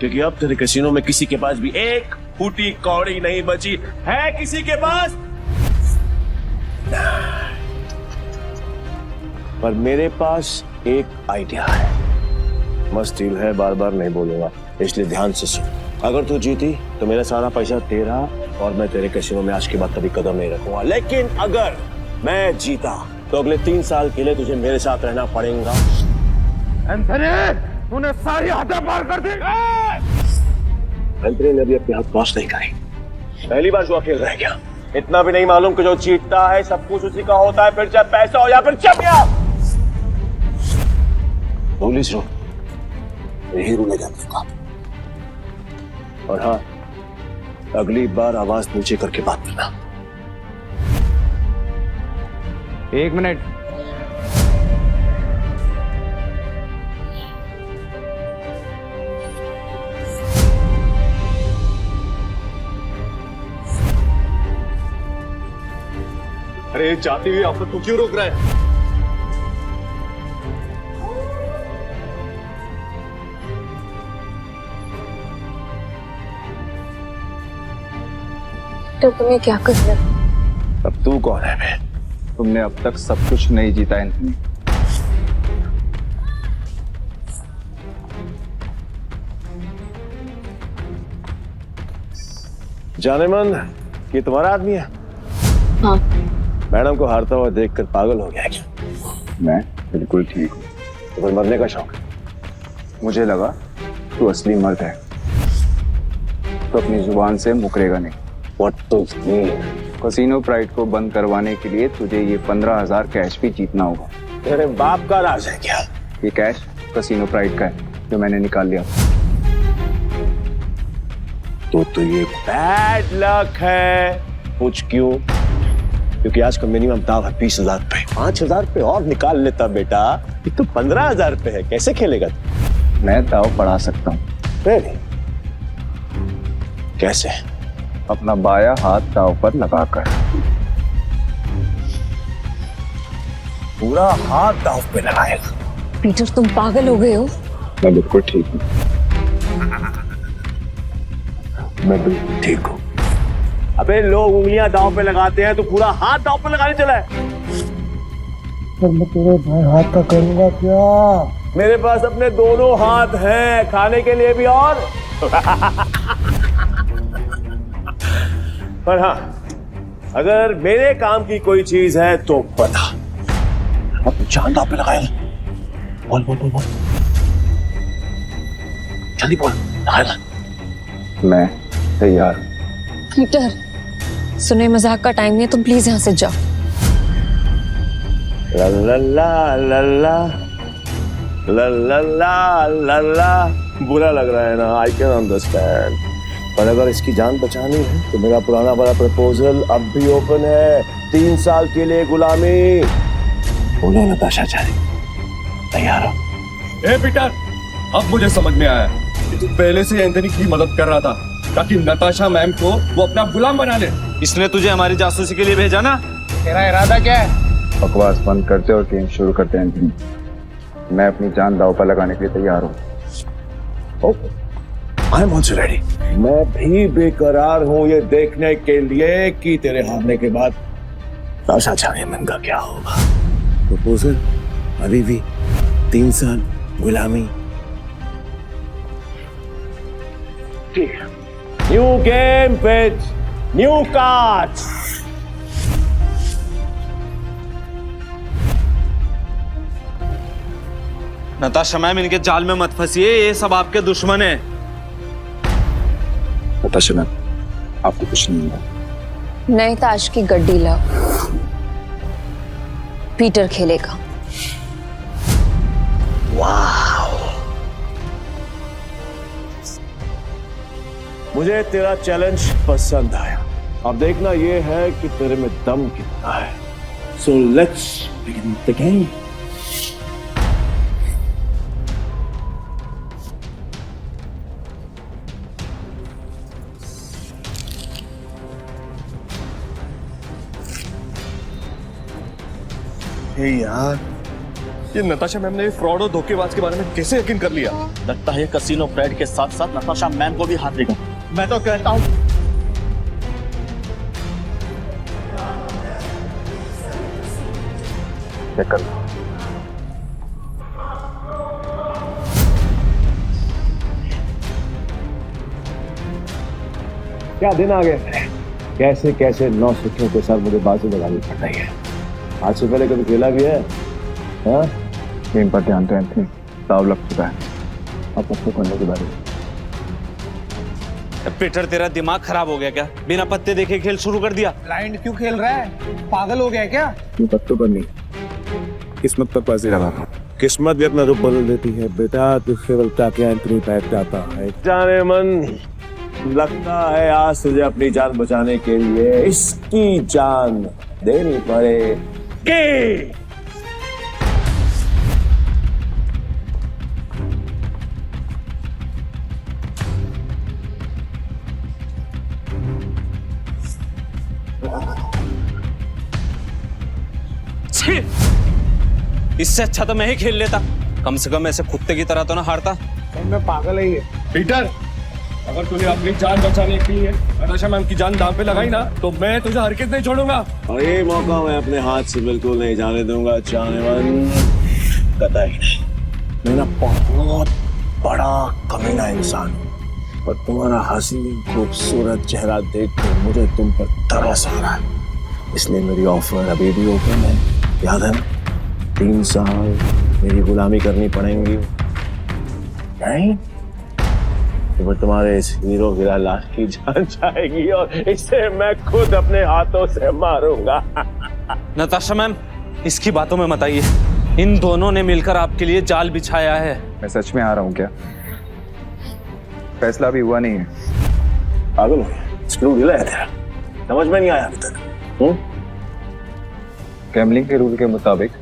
क्योंकि अब तेरे कैसीनो में किसी के पास भी एक फूटी कौड़ी नहीं बची है। किसी के पास पर मेरे पास एक आइडिया है। मस्त डील है, बार बार नहीं बोलूंगा, इसलिए ध्यान से सुन। अगर तू जीती तो मेरा सारा पैसा तेरा और मैं तेरे कैसीनो में आज के बाद कभी कदम नहीं रखूंगा। लेकिन अगर मैं जीता तो अगले 3 साल के लिए तुझे मेरे साथ रहना पड़ेगा। एंथनी, तूने सारी हदें पार कर दी। एंथनी ने अभी अपने हाथ क्रॉस नहीं करी। पहली बार जो अकेले रह गया। इतना भी नहीं मालूम कि जो जीतता है सब कुछ उसी का होता है, फिर चाहे पैसा हो या फिर चमिया। पुलिस रो यही रूल है का। और हाँ, अगली बार आवाज नीचे करके बात करना। 1 मिनट। अरे जाती हुई आफत को क्यों रोक रहा है? तो तुम्हें क्या कर रहे? अब तू कौन है बे? तुमने अब तक सब कुछ नहीं जीता एंथनी। जाने मन, ये तुम्हारा आदमी है? हाँ। मैडम को हारता हुआ देखकर पागल हो गया क्या? मैं बिल्कुल ठीक हूँ। तो फिर मरने का शौक है? मुझे लगा तू असली मर्द है तो अपनी जुबान से मुकरेगा नहीं। What to mean? Casino pride को बंद करवाने के लिए तुझे ये 15,000 कैश भी जीतना होगा। तेरे बाप का राज है क्या? ये कैश कैसीनो प्राइड का है जो मैंने निकाल लिया। तो ये बैड लक है। पूछ क्यों? क्योंकि आज का मिनिमम दाव है 20,000 पे। 5,000 पे और निकाल लेता बेटा। ये तो 15,000 पे है, कैसे खेलेगा तू? मैं दाव बढ़ा सकता हूँ। कैसे? अपना बाया हाथ दाव पर लगाकर। पूरा हाथ दाव पे लगाएगा? पीटर, तुम पागल हो गए हो? मैं बिल्कुल ठीक हूँ। मैं बिल्कुल ठीक हूँ। अबे लोग उंगलियां दांव पे लगाते हैं, तो पूरा हाथ दांव पे लगाने चला है। पर मैं तेरे भाई हाथ का करूंगा क्या? मेरे पास अपने दोनों हाथ हैं, खाने के लिए भी और पर हाँ, अगर मेरे काम की कोई चीज है तो बता। अब जान दांव पे लगाएगा। बोल बोल बोल बोल, जल्दी बोल, लगाएगा। मैं तैयार हूँ। पीटर, सुने मजाक का टाइम नहीं है, तुम प्लीज यहाँ से जाओ। ला ला ला ला ला ला ला ला ला ला। बुरा लग रहा है ना? I can understand. पर अगर इसकी जान बचानी है तो मेरा पुराना वाला प्रपोजल अब भी ओपन है। 3 साल के लिए गुलामी। बोलो नताशा चाहे, तैयार हो? ए पीटर, अब मुझे समझ में आया कि तू पहले से एंथनी की मदद कर रहा था ताकि नताशा मैम को वो अपना गुलाम बना ले। इसने तुझे हमारी जासूसी के लिए भेजा ना? तेरा इरादा क्या है? बकवास बंद करते और गेम शुरू करते हैं एंथनी। मैं अपनी जान दाव पर लगाने के लिए तैयार हूँ। I am also ready. मैं भी बेकरार हूँ ये देखने के लिए कि तेरे हारने के बाद नताशा चाहे का क्या होगा। प्रपोजल अभी भी 3 साल गुलामी। ठीक है, new game with new cards. Natasha ma'am, इनके जाल में मत फंसिए, ये सब आपके दुश्मन है। नताशा मैम, आपको कुछ नहीं होगा। नए ताश की गड्डी लाओ, पीटर खेलेगा। मुझे तेरा चैलेंज पसंद आया। अब देखना ये है कि तेरे में दम कितना है। So let's begin the game. Hey यार, ये नताशा मैम ने फ्रॉड और धोखेबाज के बारे में कैसे यकीन कर लिया? लगता है कसिनो फ्रेड के साथ साथ नताशा मैम को भी हाथ देगा। मैं तो कहता हूँ चेक कर। क्या दिन आ गए, कैसे कैसे 9 सिक्कों के साथ मुझे बाजी लगानी पड़ रही है। आज से पहले कभी खेला भी है? हाँ? गेम पर ध्यान तो एंथनी दाव लग चुका है। अब पत्ते करने के बारे में पीटर, तेरा दिमाग खराब हो गया क्या? बिना पत्ते देखे खेल शुरू कर दिया। ब्लाइंड क्यों खेल रहा है? पागल हो गया है क्या? ये पत्तों पर नहीं, किस्मत पर बाजी लगा। किस्मत भी अपना रूप बदल देती है बेटा, तू केवल ताकि एंथनी बैठ जाता है। जाने मन लगता है आज तुझे अपनी जान बचाने के लिए इसकी जान देनी पड़ेगी। छी! इससे अच्छा तो मैं ही खेल लेता, कम से कम ऐसे कुत्ते की तरह तो ना हारता। मैं पागल है ये। पीटर, अगर तूने अपनी जान बचाने के लिए नताशा मैम की जान दांव पे लगाई ना, तो मैं तुझे हरकत नहीं छोड़ूंगा। और ये मौका मैं अपने हाथ से बिल्कुल नहीं जाने दूंगा। जाने मन कतई नहीं। मैं ना बहुत बड़ा कमीना इंसान हूँ और तुम्हारा हसीन खूबसूरत चेहरा देखकर मुझे तुम पर तरस आ रहा है, इसलिए मेरी ऑफर अभी भी ओपन है। याद है, 3 साल मेरी गुलामी करनी पड़ेंगी। नहीं तो तुम्हारे इस हीरो हीरा लाल की जान जाएगी और इसे मैं खुद अपने हाथों से मारूंगा। नताशा मैम, इसकी बातों में मत आइए। इन दोनों ने मिलकर आपके लिए जाल बिछाया है। मैं सच में आ रहा हूँ क्या? फैसला भी हुआ नहीं है। पागल हो गया? स्क्रू ढीला है तेरा, समझ में नहीं आया अभी तक? गैम्बलिंग के रूल के मुताबिक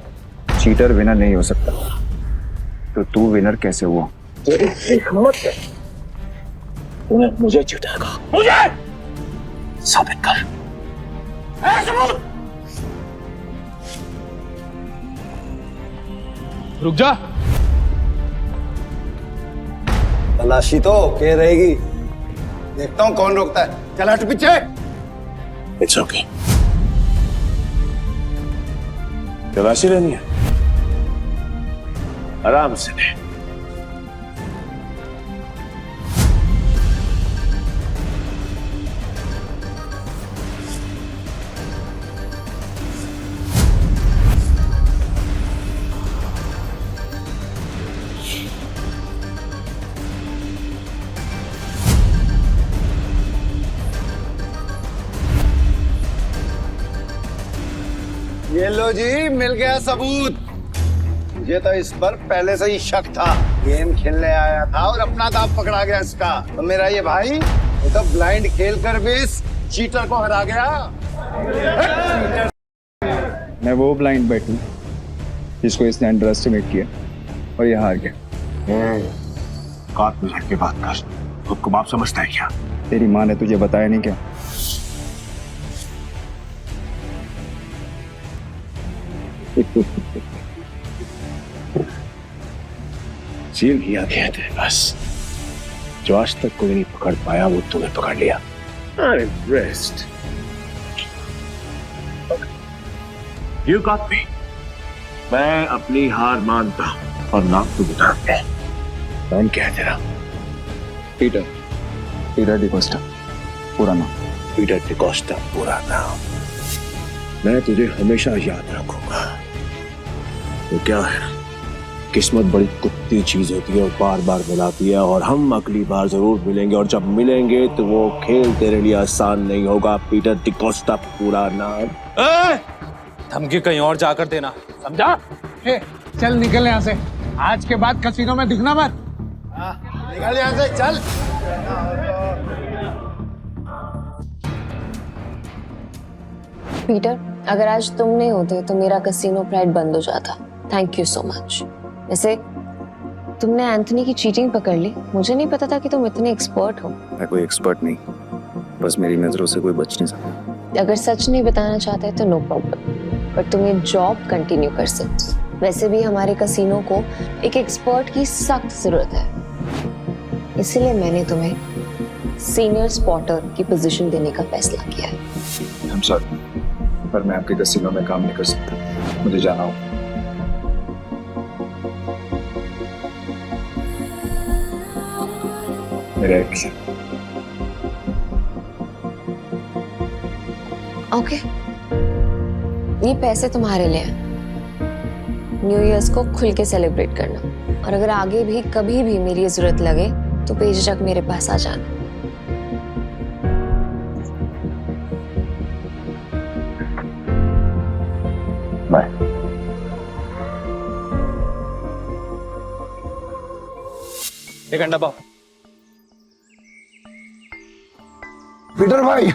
चीटर विनर नहीं हो सकता, तो तू विनर कैसे हुआ? तेरी हिम्मत है, तूने मुझे चिढ़ाएगा, मुझे साबित कर। सबूत रुक जा। तलाशी तो के रहेगी, देखता हूँ कौन रोकता है। चल हट पीछे। इट्स ओके, तलाशी लेनी है, आराम से ले। ये लो जी, मिल गया सबूत। मुझे तो इस पर पहले से ही शक था। गेम खेलने आया था और अपना दांव पकड़ा गया इसका। तो मेरा ये भाई ये तो ब्लाइंड खेल कर भी इस चीटर को हरा गया। मैं वो ब्लाइंड बैठू जिसको इसने अंडर एस्टिमेट किया और ये हार गया। काट में झटके बात कर, खुद को बाप समझता है क्या? तेरी माँ ने तुझे बताया नहीं क्या? सील किया गया थे बस, जो आज तक कोई नहीं पकड़ पाया वो तूने पकड़ लिया। I'm impressed. You got me. मैं अपनी हार मानता हूं और नाम तो बताते हैं। नाम क्या है तेरा? पीटर डिकोस्टा, पूरा नाम। पीटर डिकोस्टा पूरा नाम। मैं तुझे हमेशा याद रखूंगा। तो क्या है, किस्मत बड़ी कुत्ती चीज होती है और बार बार मिलाती है, और हम अगली बार जरूर मिलेंगे, और जब मिलेंगे तो वो खेल तेरे लिए आसान नहीं होगा। पीटर डिकोस्टा पूरा नाम। धमकी कहीं और जाकर देना, समझा? चल निकल यहाँ से, आज के बाद कसीनो में दिखना मत। निकल यहाँ से, चल। पीटर, अगर आज तुम नहीं होते तो मेरा कसीनो प्राइड बंद हो जाता। Thank you so much. वैसे तुमने एंथनी की चीटिंग पकड़ ली, मुझे नहीं पता था कि तुम इतने एक्सपर्ट हो। मैं कोई एक्सपर्ट नहीं, बस मेरी नजरों से कोई बच नहीं सकता। अगर सच नहीं बताना चाहते तो नो प्रॉब्लम, पर तुम ये जॉब कंटिन्यू कर सकते हो। वैसे भी हमारे कसिनो को एक एक्सपर्ट की सख्त जरूरत है, इसीलिए मैंने तुम्हें सीनियर स्पॉटर की पोजीशन देने का फैसला किया है। I'm sorry, पर मैं आपके कैसीनो में काम नहीं कर सकता, मुझे जाना हो। मेरा एक ओके, ये पैसे तुम्हारे लिए हैं। न्यू ईयर्स को खुल के सेलिब्रेट करना, और अगर आगे भी कभी भी मेरी जरूरत लगे तो बेझिझक मेरे पास आ जाना। बाय। एक अंडा पाव। पीटर भाई,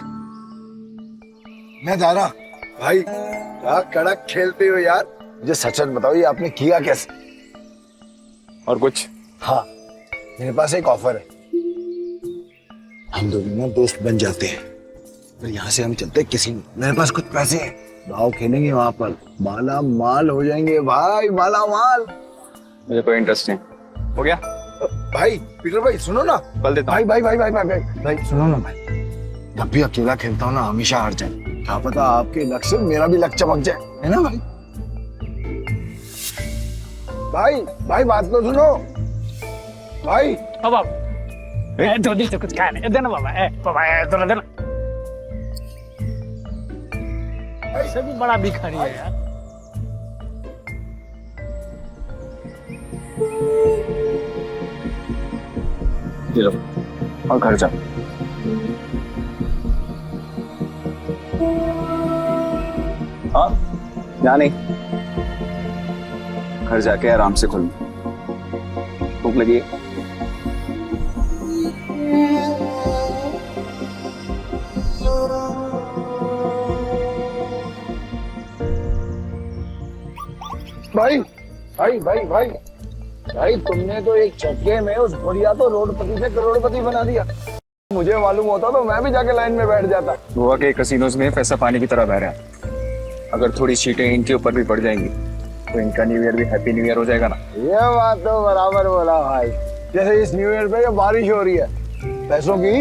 मैं जा रहा। भाई क्या कड़क खेलते हो यार, मुझे सच सच बताओ ये आपने किया कैसे? और कुछ? हाँ, मेरे पास एक ऑफर है। हम दोनों ना दोस्त बन जाते हैं, और यहाँ से हम चलते हैं किसी में। मेरे पास कुछ पैसे हैं, दाव खेलेंगे वहां पर, माला माल हो जाएंगे भाई, माला माल। मुझे कोई इंटरेस्ट नहीं। हो गया? भाई पीटर भाई सुनो ना। कल देता हूँ। भाई सुनो ना भाई, जब भी अकेला खेलता हूँ ना हमेशा हार जाए। क्या पता आपके लक से मेरा भी लक चमक जाए, है ना भाई? भाई बात तो सुनो भाई। अब दो दिन से कुछ खाया नहीं, देना बाबा देना देना। ऐसे भी बड़ा भिखारी है यार। ये लो, और घर जा। हाँ, यहाँ नहीं, घर जाके आराम से खुल। भूख लगी है? भाई तुमने तो एक झटके में उस बुढ़िया तो रोडपति से करोड़पति बना दिया। मुझे मालूम होता तो मैं भी जाके लाइन में बैठ जाता। गोवा के कसिनोज में पैसा पानी की तरह बह रहा है। अगर थोड़ी सीटें इनके ऊपर भी पड़ जाएंगी तो इनका न्यू ईयर भी हैप्पी न्यू ईयर हो जाएगा ना। ये बात तो बराबर बोला भाई, जैसे इस न्यू ईयर पे बारिश हो रही है पैसों की।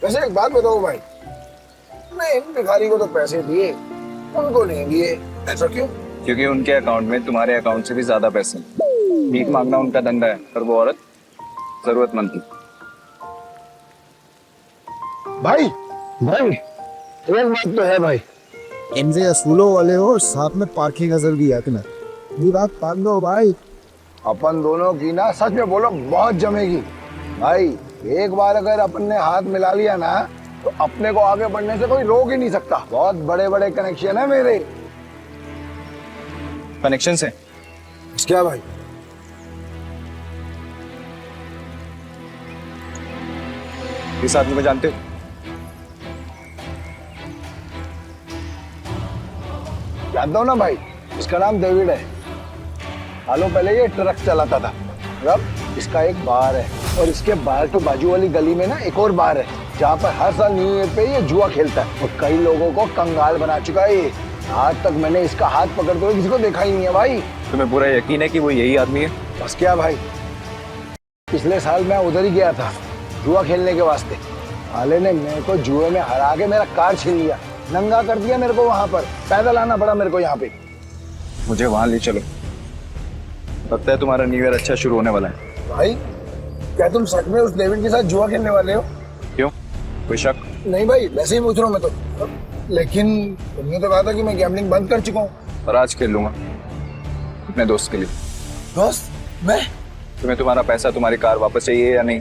वैसे एक बात बताओ भाई, मैं इन भिखारी को तो पैसे दिए, उनको नहीं दिए, ऐसा क्यों? क्योंकि उनके अकाउंट में तुम्हारे अकाउंट से भी ज्यादा पैसे हैं। भीख मांगना उनका धंधा है, पर वो औरत जरूरतमंद थी। भाई एक बात तो है भाई, इनसे असूलों वाले हो, साथ में पार्किंग अजल भी है तुम्हें। ये बात मान लो भाई। अपन दोनों की ना सच में बोलो बहुत जमेगी भाई। एक बार अगर अपन ने हाथ मिला लिया ना तो अपने को आगे बढ़ने से कोई रोक ही नहीं सकता। बहुत बड़े बड़े कनेक्शन है मेरे। कनेक्शन से क्या भाई? इस आदमी को जानते हो? जानता हूँ ना भाई, इसका नाम डेविड है। सालों पहले ये ट्रक चलाता था। अब इसका एक बार है, और इसके बाहर तो बाजू वाली गली में ना एक और बार है जहाँ पर हर साल न्यू ईयर पे ये जुआ खेलता है, और कई लोगों को कंगाल बना चुका है ये। आज तक मैंने इसका हाथ पकड़ते हुए किसी को देखा ही नहीं है भाई। तुम्हें पूरा यकीन है कि वो यही आदमी है? बस क्या भाई, पिछले साल मैं उधर ही गया था जुआ खेलने के वास्ते। साले ने मेरे को जुए में हरा के मेरा कार छीन लिया, नंगा कर दिया मेरे को। वहां पर पैदल आना पड़ा मेरे को यहाँ पे। मुझे वहां ले चलो, लगता है तुम्हारा न्यू ईयर अच्छा शुरू होने वाला है। भाई क्या तुम सच में उस डेविड के साथ जुआ खेलने वाले हो? क्यों, कोई शक? नहीं भाई, वैसे ही पूछ रहा हूँ मैं तो। लेकिन तुमने तो कहा था कि मैं गैम्बलिंग बंद कर चुका हूँ। और आज खेल लूंगा अपने दोस्त के लिए। दोस्त? मैं? तुम्हें तुम्हारा पैसा, तुम्हारी कार वापस चाहिए या नहीं?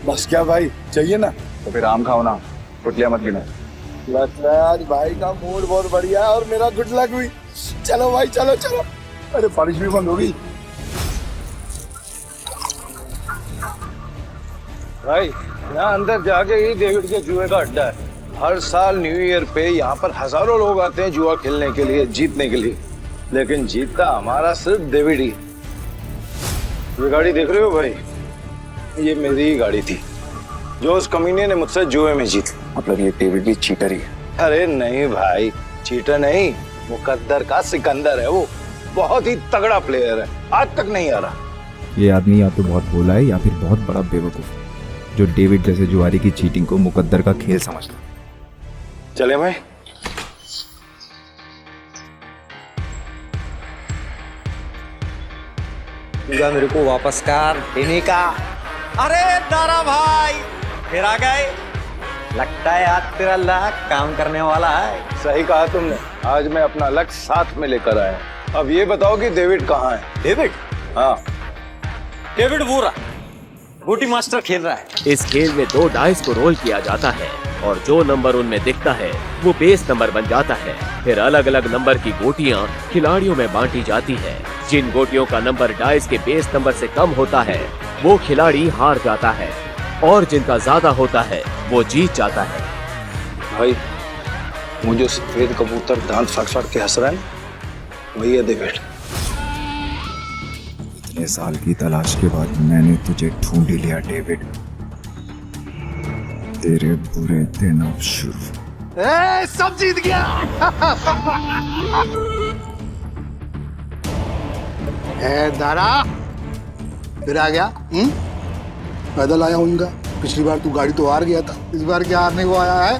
बस क्या भाई, चाहिए ना। तो फिर आम खाओ ना, गुटलियां मत गिनो। लगता है आज भाई का मूड बहुत बढ़िया है और मेरा गुड लक हुई। चलो भाई चलो। अरे बारिश भी बंद हो गई। भाई यहाँ अंदर जाके ही डेविड के जुए का अड्डा है। हर साल न्यू ईयर पे यहाँ पर हजारों लोग आते हैं जुआ खेलने के लिए, जीतने के लिए। लेकिन जीतता हमारा सिर्फ डेविड ही। ये गाड़ी देख रहे हो भाई, ये मेरी ही गाड़ी थी जो उस कमीने ने मुझसे जुए में जीती। मतलब ये डेविड भी चीटर ही है? अरे नहीं भाई, चीटर नहीं, मुकद्दर का सिकंदर है वो, बहुत ही तगड़ा प्लेयर है, आज तक नहीं आ रहा। ये आदमी या तो बहुत भोला है या फिर बहुत बड़ा बेवकूफ जो डेविड जैसे जुआरी की चीटिंग को मुकद्दर का खेल समझता। चले भाई। मेरे को वापस कर इन्हीं का। अरे दारा भाई फिर आ गए, लगता है आज तेरा लक काम करने वाला है। सही कहा तुमने, आज मैं अपना लक्ष्य साथ में लेकर आया। अब ये बताओ कि डेविड कहाँ है? डेविड? हाँ, डेविड वो रहा, बूटी मास्टर खेल रहा है। इस खेल में 2 डाइस को रोल किया जाता है और जो नंबर उनमें दिखता है वो बेस नंबर बन जाता है। फिर अलग अलग नंबर की गोटियां खिलाड़ियों में बांटी जाती है। जिन गोटियों का नंबर डाइस के बेस नंबर से कम होता है वो खिलाड़ी हार जाता है और जिनका ज्यादा होता है वो जीत जाता है। भाई मुझे सफेद कबूतर दांत फाड़ के हंस रहा है, वही है डेविड। इतने साल की तलाश के बाद मैंने तुझे ढूंढ ही लिया डेविड। तेरे बुरे दिन अब शुरू। सब जीत गया। दारा फिर आ गया। पैदल आया हूँगा। पिछली बार तू गाड़ी तो हार गया था, इस बार क्या हारने को आया है?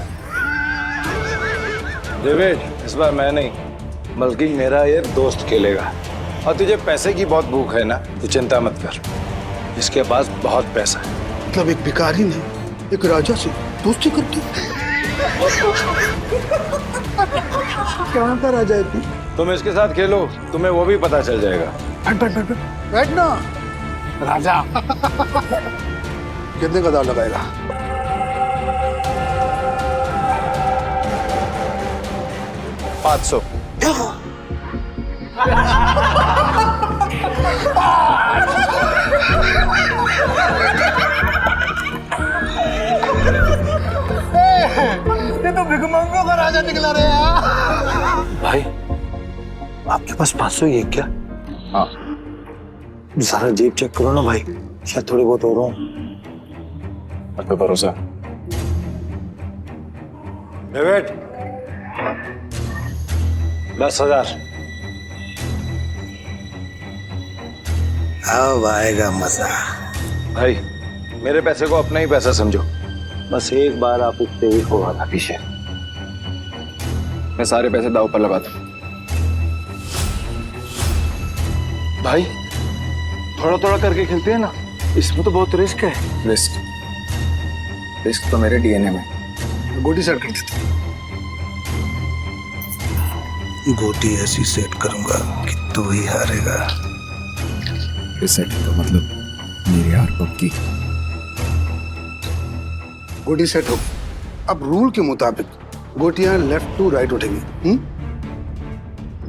डेविड, इस बार मैं नहीं बल्कि मेरा ये दोस्त खेलेगा। और तुझे पैसे की बहुत भूख है ना, तो चिंता मत कर, इसके पास बहुत पैसा है। मतलब एक भिखारी ने एक राजा से दोस्ती कर दी। कहाँ का राजा है तू? तुम इसके साथ खेलो, तुम्हें वो भी पता चल जाएगा। बैठ ना राजा। कितने का दाव लगाएगा? $500। ये तो भिखमंगों का राजा निकला रे यार। भाई आपके पास 500 ही है क्या? हाँ। जरा जेब चेक करो ना भाई, शायद थोड़े बहुत और हो। आप पे भरोसा। डेविड 10,000। अब आएगा मजा। भाई मेरे पैसे को अपना ही पैसा समझो, बस एक बार आप उससे ही हो आना पीछे। मैं सारे पैसे दाव पर लगाता हूँ। भाई थोड़ा थोड़ा करके खेलते हैं ना, इसमें तो बहुत रिस्क है। रिस्क तो मेरे डीएनए में। गोटी सेट कर देता हूँ। गोटी ऐसी सेट करूंगा कि तू ही हारेगा। सेट का मतलब मेरी हार पक्की। गोटी सेट हो। अब रूल के मुताबिक गोटियां लेफ्ट टू राइट उठेंगी।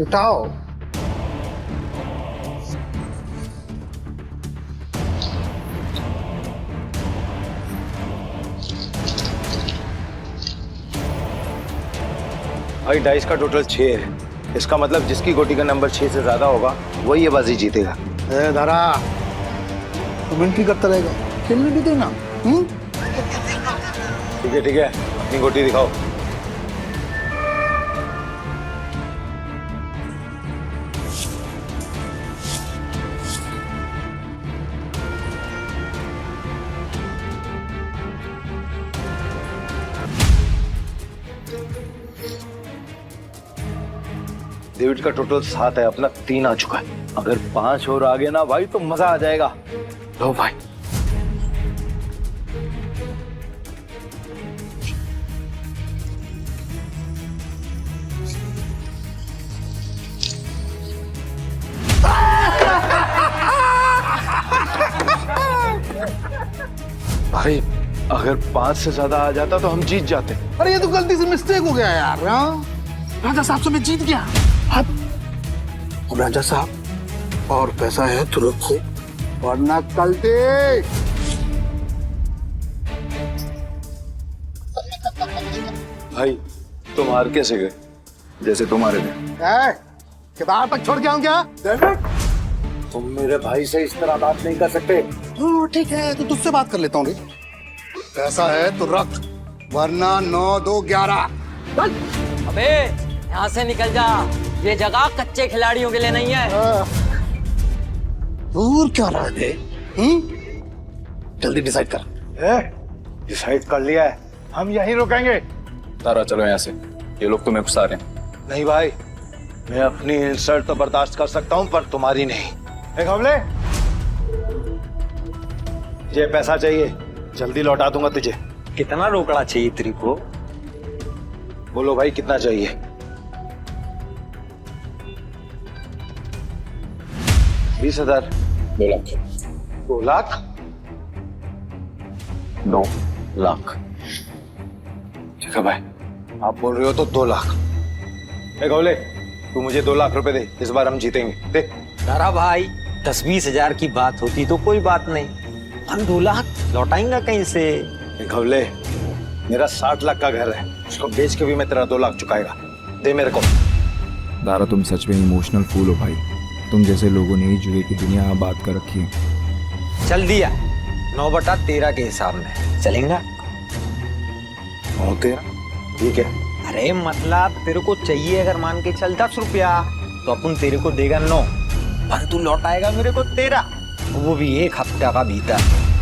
उठाओ। भाई डाइस का टोटल 6 है, इसका मतलब जिसकी गोटी का नंबर 6 से ज्यादा होगा वही ये बाजी जीतेगा। दारा तू मिनट्री करता रहेगा, खेलने भी देना। ठीक है, अपनी गोटी दिखाओ। डेविड का टोटल 7 है, अपना 3 आ चुका है। अगर 5 और आगे ना भाई तो मजा आ जाएगा। लो भाई। भाई अगर 5 से ज्यादा आ जाता तो हम जीत जाते। अरे ये तो गलती से मिस्टेक हो गया यार। राजा साहब से मैं जीत गया। अब राजा साहब और पैसा है तो रखो, वरना कल दे। भाई तुम हार कैसे गए? जैसे तुम्हारे थे। किताब तक छोड़ के आऊं क्या? तुम मेरे भाई से इस तरह बात नहीं कर सकते। ठीक है तो तुझसे बात कर लेता हूँ। पैसा है तो रख, वरना 9 2 11। अबे यहाँ से निकल जा। ये जगह कच्चे खिलाड़ियों के लिए नहीं है। दूर क्या रहा है? जल्दी डिसाइड कर। डिसाइड कर लिया है, हम यहीं रुकेंगे। तारा चलो यहाँ से, ये लोग तुम्हें फंसा रहे हैं। नहीं भाई, मैं अपनी इंसल्ट तो बर्दाश्त कर सकता हूं, पर तुम्हारी नहीं। एक हमले, ये पैसा चाहिए, जल्दी लौटा दूंगा तुझे। कितना रोकड़ा चाहिए तेरे को? बोलो भाई कितना चाहिए? 20,000। 2 लाख। 2 लाख? 2 लाख। ठीक है भाई, आप बोल रहे हो तो 2 लाख। एक हमले, तू मुझे 2 लाख रुपए दे, इस बार हम जीतेंगे। दे। तारा भाई 10-20 हजार की बात होती तो कोई बात नहीं, हम 2 लाख लौटाएंगे कहीं से? एक हमले, मेरा 60 लाख का घर है, उसको बेच के भी मैं तेरा 2 लाख चुकाएगा। दे मेरे को। दारा तुम सच में इमोशनल फूल हो भाई। तुम जैसे लोगों ने ही जुए की दुनिया आबाद कर रखी है। चल दिया, 9/13 के हिसाब में चलेगा। 9/13? ठीक है। अरे मतलब तेरे को चाहिए अगर मान के चल 10 रुपया, तो अपन तेरे को देगा 9, पर तू लौटाएगा मेरे को 13, वो भी 1 हफ्ता का भीतर।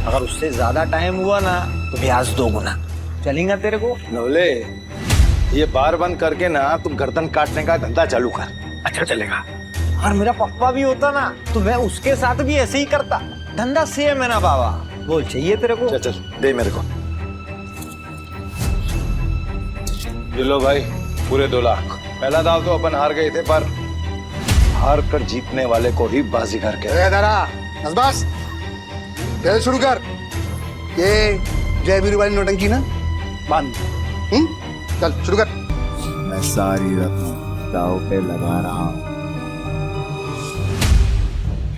अगर उससे ज्यादा टाइम हुआ ना तो ब्याज 2 गुना। चलेगा तेरे को? नवले, ये बार बंद करके ना तुम गर्दन काटने का धंधा चालू कर। अच्छा चलेगा। और मेरा पप्पा भी होता ना तो मैं उसके साथ भी ऐसे ही करता। धंधा सेम है ना बाबा। बोल चाहिए तेरे को? चल चल दे मेरे को। ये लो भाई, पूरे 2 लाख। पहला दाव तो अपन हार गए थे, पर हार कर जीतने वाले को ही बाजीगर कहते हैं। बस खेल शुरू कर। ये जय वीरू वाली नोटंकी ना बंद। चल शुरू कर। मैं सारी रकम दाव पे लगा रहा हूँ।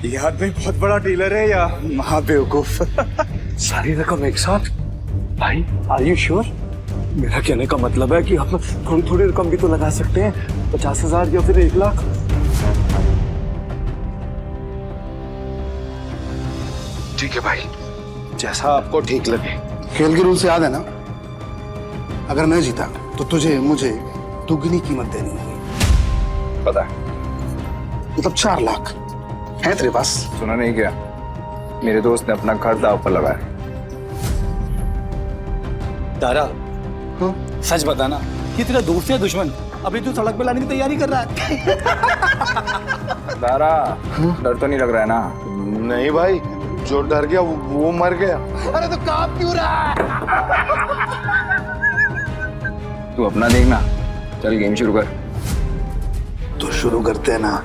ये आदमी बहुत बड़ा डीलर है या महाबेवकूफ? सारी रकम एक साथ? भाई आर यू श्योर? मेरा कहने का मतलब है कि हम थोड़ी थोड़ी रकम भी तो लगा सकते हैं, 50,000 या फिर 1 लाख। ठीक है भाई, जैसा आपको ठीक लगे। खेल के रूल से याद है ना, अगर मैं जीता तो तुझे मुझे दुगनी कीमत देनी होगी। पता है। मतलब 4 लाख है तेरे पास? सुना नहीं क्या? मेरे दोस्त ने अपना घर दाव पर लगाया। तारा, सच बताना, ये तेरा दोस्त या दुश्मन? अभी तू सड़क पे लाने की तैयारी कर रहा है। तारा, डर तो नहीं लग रहा है ना? नहीं भाई, जो डर गया वो मर गया। अरे तो काम क्यों रहा है? तू अपना देखना, चल गेम शुरू कर। तो शुरू करते हैं ना।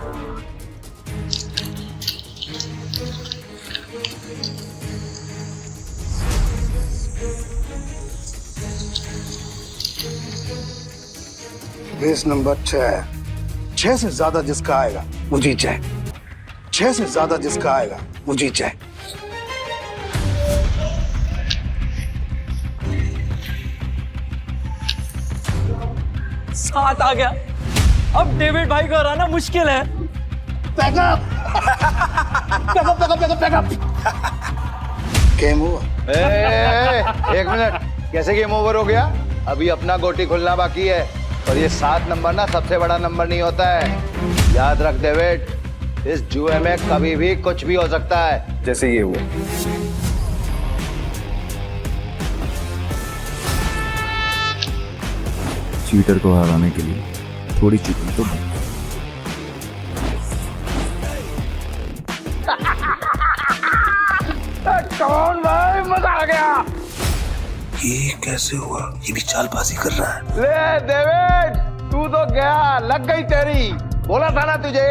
Base number 6। 6 से ज्यादा जिसका आएगा वो जीत जाए। 6 से ज्यादा जिसका आएगा वो जीत जाए। सात आ गया। अब डेविड भाई को हराना मुश्किल है। Backup backup backup backup. Game over. एक मिनट, कैसे गेम ओवर हो गया? अभी अपना गोटी खुलना बाकी है, और ये 7 नंबर ना सबसे बड़ा नंबर नहीं होता है। याद रख डेविड, इस जुए में कभी भी कुछ भी हो सकता है। जैसे ये हुआ। चीटर को हराने के लिए थोड़ी चीटिंग तो बनती है। कौन भाई, मजा आ गया। ये कैसे हुआ? ये भी चालबाजी कर रहा है। ले डेविड, तू तो गया, लग गई तेरी। बोला था ना तुझे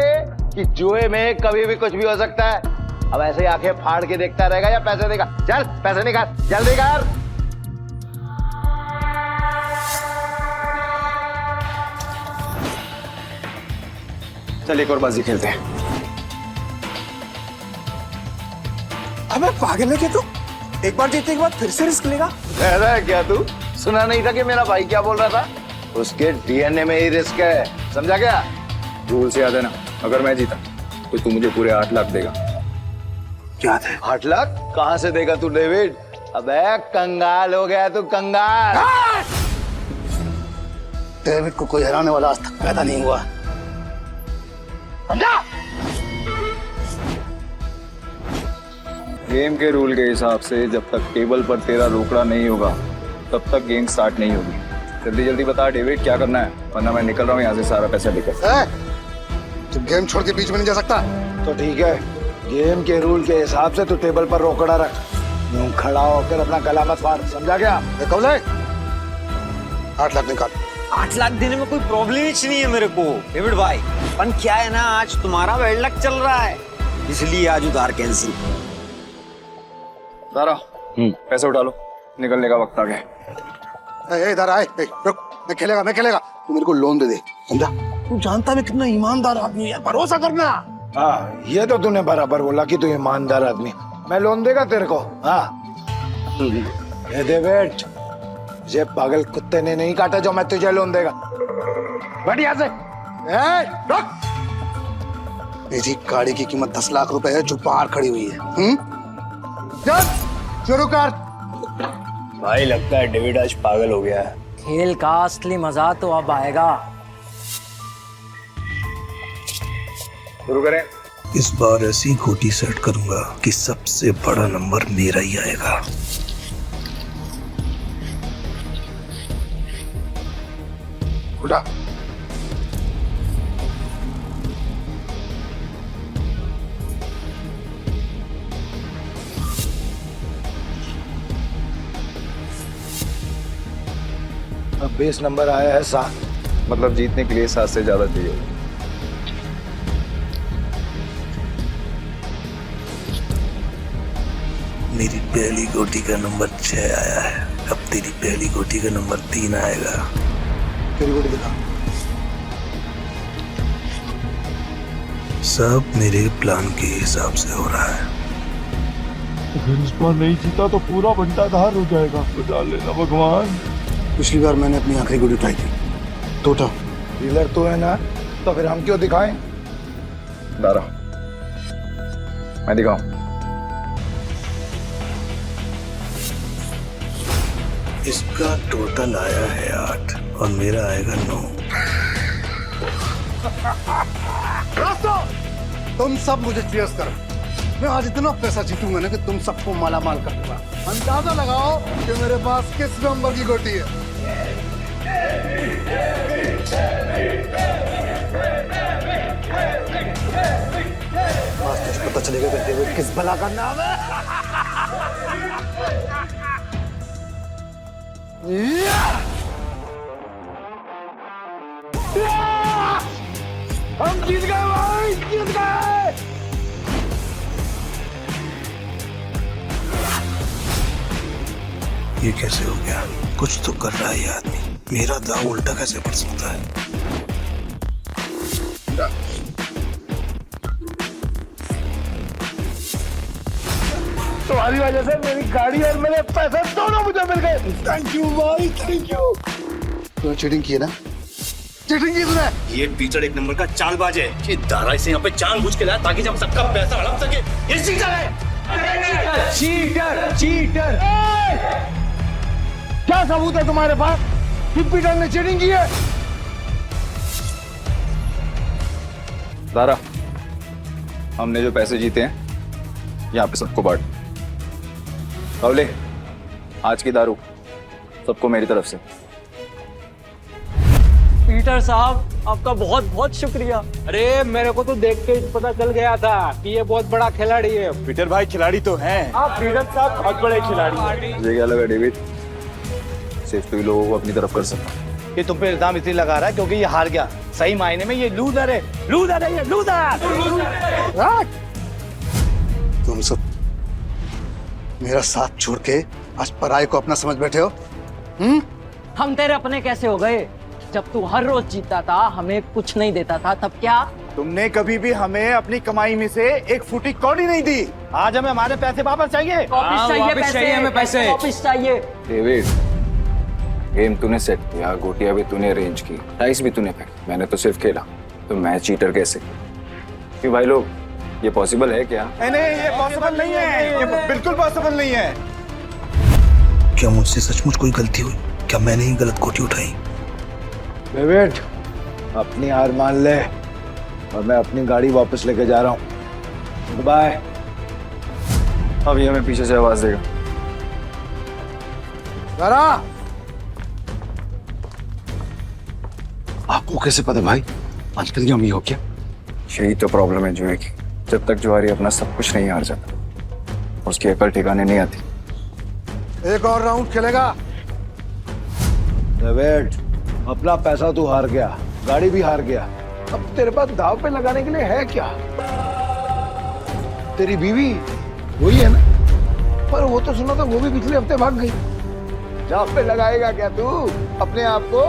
कि जुए में कभी भी कुछ भी हो सकता है। अब ऐसे ही आंखें फाड़ के देखता रहेगा या पैसे देगा? चल पैसे निकाल, जल्दी कर। चल एक और बाजी खेलते हैं। अबे पागल है क्या तू? एक बार जीतने के बाद फिर से रिस्क लेगा? कह रहा है क्या तू? सुना नहीं था कि मेरा भाई क्या बोल रहा था? उसके डीएनए में ही रिस्क है, समझा क्या? रूल से याद है ना, अगर मैं जीता तो तू मुझे पूरे 8 लाख देगा। याद है। 8 लाख कहाँ से देगा तू डेविड? अबे कंगाल हो गया तू, कंगाल। डेविड को कोई हराने वाला आज तक पैदा नहीं हुआ। समझा? गेम के रूल के हिसाब से जब तक टेबल पर तेरा रोकड़ा नहीं होगा तब तक गेम स्टार्ट नहीं होगी। जल्दी जल्दी बता डेविड क्या करना है, वरना मैं निकल रहा हूँ यहाँ से सारा पैसा लेकर। तुम गेम छोड़ के बीच में नहीं जा सकता। तो ठीक है, गेम के रूल के हिसाब से तू टेबल पर रोकड़ा रख, यूं खड़ा होकर अपना गला मत फाड़, समझा क्या? कब ले 8 लाख निकाल। 8 लाख देने में कोई प्रॉब्लम ही नहीं है मेरे को डेविड भाई, पर क्या है ना, आज तुम्हारा बैड लक चल रहा है, इसलिए आज उधार कैंसिल। दारा पैसे उठा लो, निकलने का वक्त आ गया। इधर आए, रुक, मैं खेलेगा, तू मेरे को लोन दे दे, समझा? तू जानता मैं कितना ईमानदार आदमी है, भरोसा करना। हाँ, ये तो तूने बराबर बोला कि तू ईमानदार आदमी, मैं लोन देगा तेरे को। हाँ ये दे बेट, ये पागल कुत्ते ने नहीं काटा जो मैं तुझे लोन देगा। बैठ यहाँ से। रुक, मेरी गाड़ी की कीमत 10 लाख रुपए है जो बाहर खड़ी हुई है। चल शुरू कर। भाई लगता है डेविड आज पागल हो गया है। खेल का असली मजा तो अब आएगा। शुरू करें। इस बार ऐसी गोटी सेट करूंगा कि सबसे बड़ा नंबर मेरा ही आएगा। उठा। अब बेस नंबर आया है 7, मतलब जीतने के लिए 7 से ज्यादा चाहिए। मेरी पहली गोटी का नंबर 6 आया है, अब तेरी पहली गोटी का नंबर 3 आएगा। तेरी गोटी दिखा। सब मेरे प्लान के हिसाब से हो रहा है। अगर इस बार नहीं जीता तो पूरा बंटाधार हो जाएगा, बचा लेना भगवान। पिछली बार मैंने अपनी आखिरी गोली उठाई थी, टोटा। डीलर तो है ना, तो फिर हम क्यों दिखाएं? दारा मैं दिखाऊं। इसका टोटल आया है 8 और मेरा आएगा 9। तुम सब मुझे चीयर्स करो, मैं आज इतना पैसा जीतूंगा ना कि तुम सबको माला माल कर दूंगा। अंदाजा लगाओ कि मेरे पास किस नंबर की गोटी है। आज तुझे पता चलेगा कि डेविड किस भला का नाम है। हम जीत गए भाई, जीत गए। ये कैसे हो गया? कुछ तो कर रहा है ये आदमी, मेरा दाव उल्टा कैसे पड़ सकता है? तुम्हारी वजह से मेरी गाड़ी और मेरे पैसे दोनों मुझे मिल गए। थैंक यू भाई, थैंक यू। तो चीटिंग की है ना? चीटिंग की तूने? ये टीचर एक नंबर का चालबाज है। ये दारा इसे यहाँ पे जानबूझ के लाया ताकि जब सबका पैसा हड़प सके। ये चीटर है। Cheater, cheater. क्या सबूत है तुम्हारे पास कि पीटर ने चीटिंग की है? दारा हमने जो पैसे जीते हैं यहाँ पे सबको बांट। बावले आज की दारू सबको मेरी तरफ से। पीटर साहब आपका बहुत बहुत शुक्रिया। अरे मेरे को तो देख के पता चल गया था कि ये बहुत बड़ा खिलाड़ी है। पीटर भाई खिलाड़ी तो हैं। आप पीटर साहब बहुत बड़े खिलाड़ी हैं। मुझे क्या लगा डेविड, सिर्फ तू ही लोगों को अपनी तरफ कर सकता। ये तुम पे इल्जाम इसलिए लगा रहा है क्योंकि ये हार गया। सही मायने में ये लूजर है, लूजर है ये, लूजर। तुम सब मेरा साथ छोड़ के आज पराये को अपना समझ बैठे हो। हम तेरे अपने कैसे हो गए? जब तू हर रोज जीता था, हमें कुछ नहीं देता था, तब क्या? तुमने कभी भी हमें अपनी कमाई में से एक फूटी कौड़ी नहीं दी। आज हमें हमारे पैसे वापस चाहिए। वापस चाहिए पैसे, हमें पैसे। वापस चाहिए। डेविड गेम तूने सेट किया, गोटियां भी तूने अरेंज की, डाइस भी तूने फेंकी, मैंने तो सिर्फ खेला। तो मैं चीटर कैसे? क्यों भाई लोग, ये पॉसिबल है क्या? नहीं, ये पॉसिबल नहीं है, ये बिल्कुल पॉसिबल नहीं है। क्या मुझसे सचमुच कोई गलती हुई? क्या मैंने ही गलत गोटी उठाई? डेविड अपनी हार मान ले, और मैं अपनी गाड़ी वापस लेके जा रहा हूँ। बाय। अभी हमें पीछे से आवाज देगा। जरा आपको कैसे पता भाई आजकल की अम्मी हो क्या? यही तो प्रॉब्लम है जुए की। जब तक जुआरी अपना सब कुछ नहीं हार जाता उसकी अकल ठिकाने नहीं आती। एक और राउंड खेलेगा? वेट, अपना पैसा तू हार गया, गाड़ी भी हार गया, अब तेरे पास दाव पे लगाने के लिए है क्या? तेरी बीवी वही है ना? पर वो तो सुना था वो भी पिछले हफ्ते भाग गई। दाव पे लगाएगा क्या तू अपने आप को?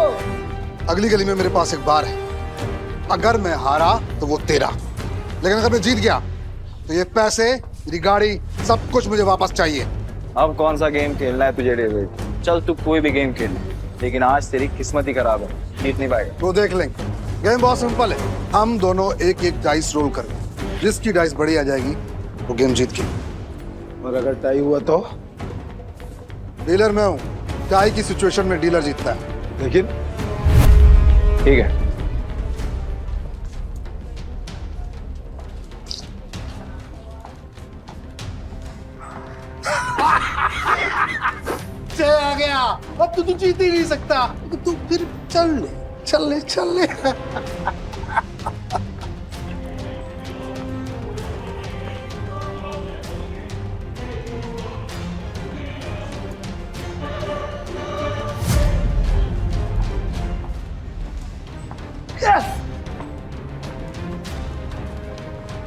अगली गली में मेरे पास एक बार है, अगर मैं हारा तो वो तेरा, लेकिन अगर मैं जीत गया तो ये पैसे, मेरी गाड़ी, सब कुछ मुझे वापस चाहिए। अब कौन सा गेम खेलना है तुझे डेविड? चल तू कोई भी गेम खेल, लेकिन आज तेरी किस्मत ही खराब है, जीत नहीं पाएगा। वो देख लेंगे। गेम बहुत सिंपल है, हम दोनों एक एक डाइस रोल करेंगे, जिसकी डाइस बड़ी आ जाएगी वो गेम जीत के। और अगर टाई हुआ तो? डीलर मैं हूँ, टाई की सिचुएशन में डीलर जीतता है। लेकिन ठीक है। जय आ गया, अब तो तू जीत ही नहीं सकता, तो तू फिर चल ले।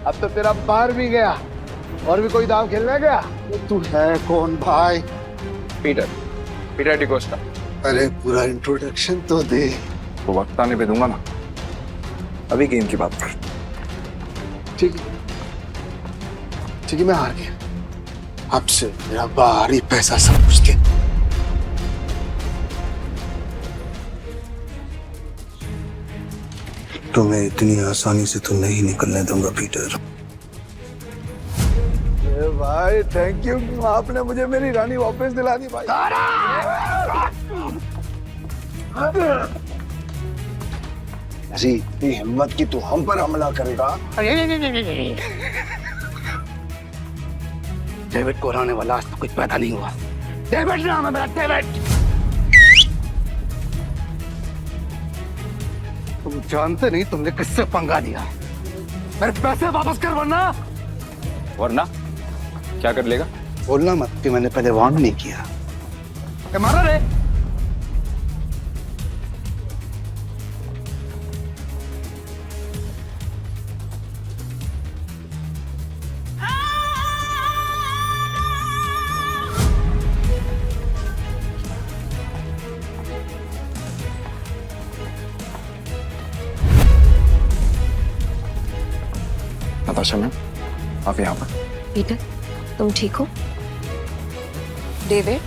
अब तो तेरा पार भी गया। और भी कोई दाव खेलने गया? तू है कौन भाई? पीटर डिकोस्टा। अरे पूरा इंट्रोडक्शन तो दे। तो वक्त आने पे दूंगा ना, अभी गेम की बात कर। ठीक है, मैं हार गया, अब से मेरा बाहरी पैसा सब कुछ दे। तो मैं इतनी आसानी से तो नहीं निकलने दूंगा पीटर। भाई थैंक यू, आपने मुझे मेरी रानी वापस दिला दी भाई। ऐसी इतनी हिम्मत की तू हम पर हमला करेगा? डेविड को हराने वाला आज तो कुछ पैदा नहीं हुआ। डेविड नाम है मेरा, डेविड। तुम जानते नहीं तुमने किससे पंगा दिया। मेरे पैसे वापस कर वरना क्या कर लेगा? बोलना मत कि मैंने पहले वार्न नहीं किया। मारा रे। नताशा मैम, आप यहाँ पर? पीटर, तुम ठीक हो? डेविड,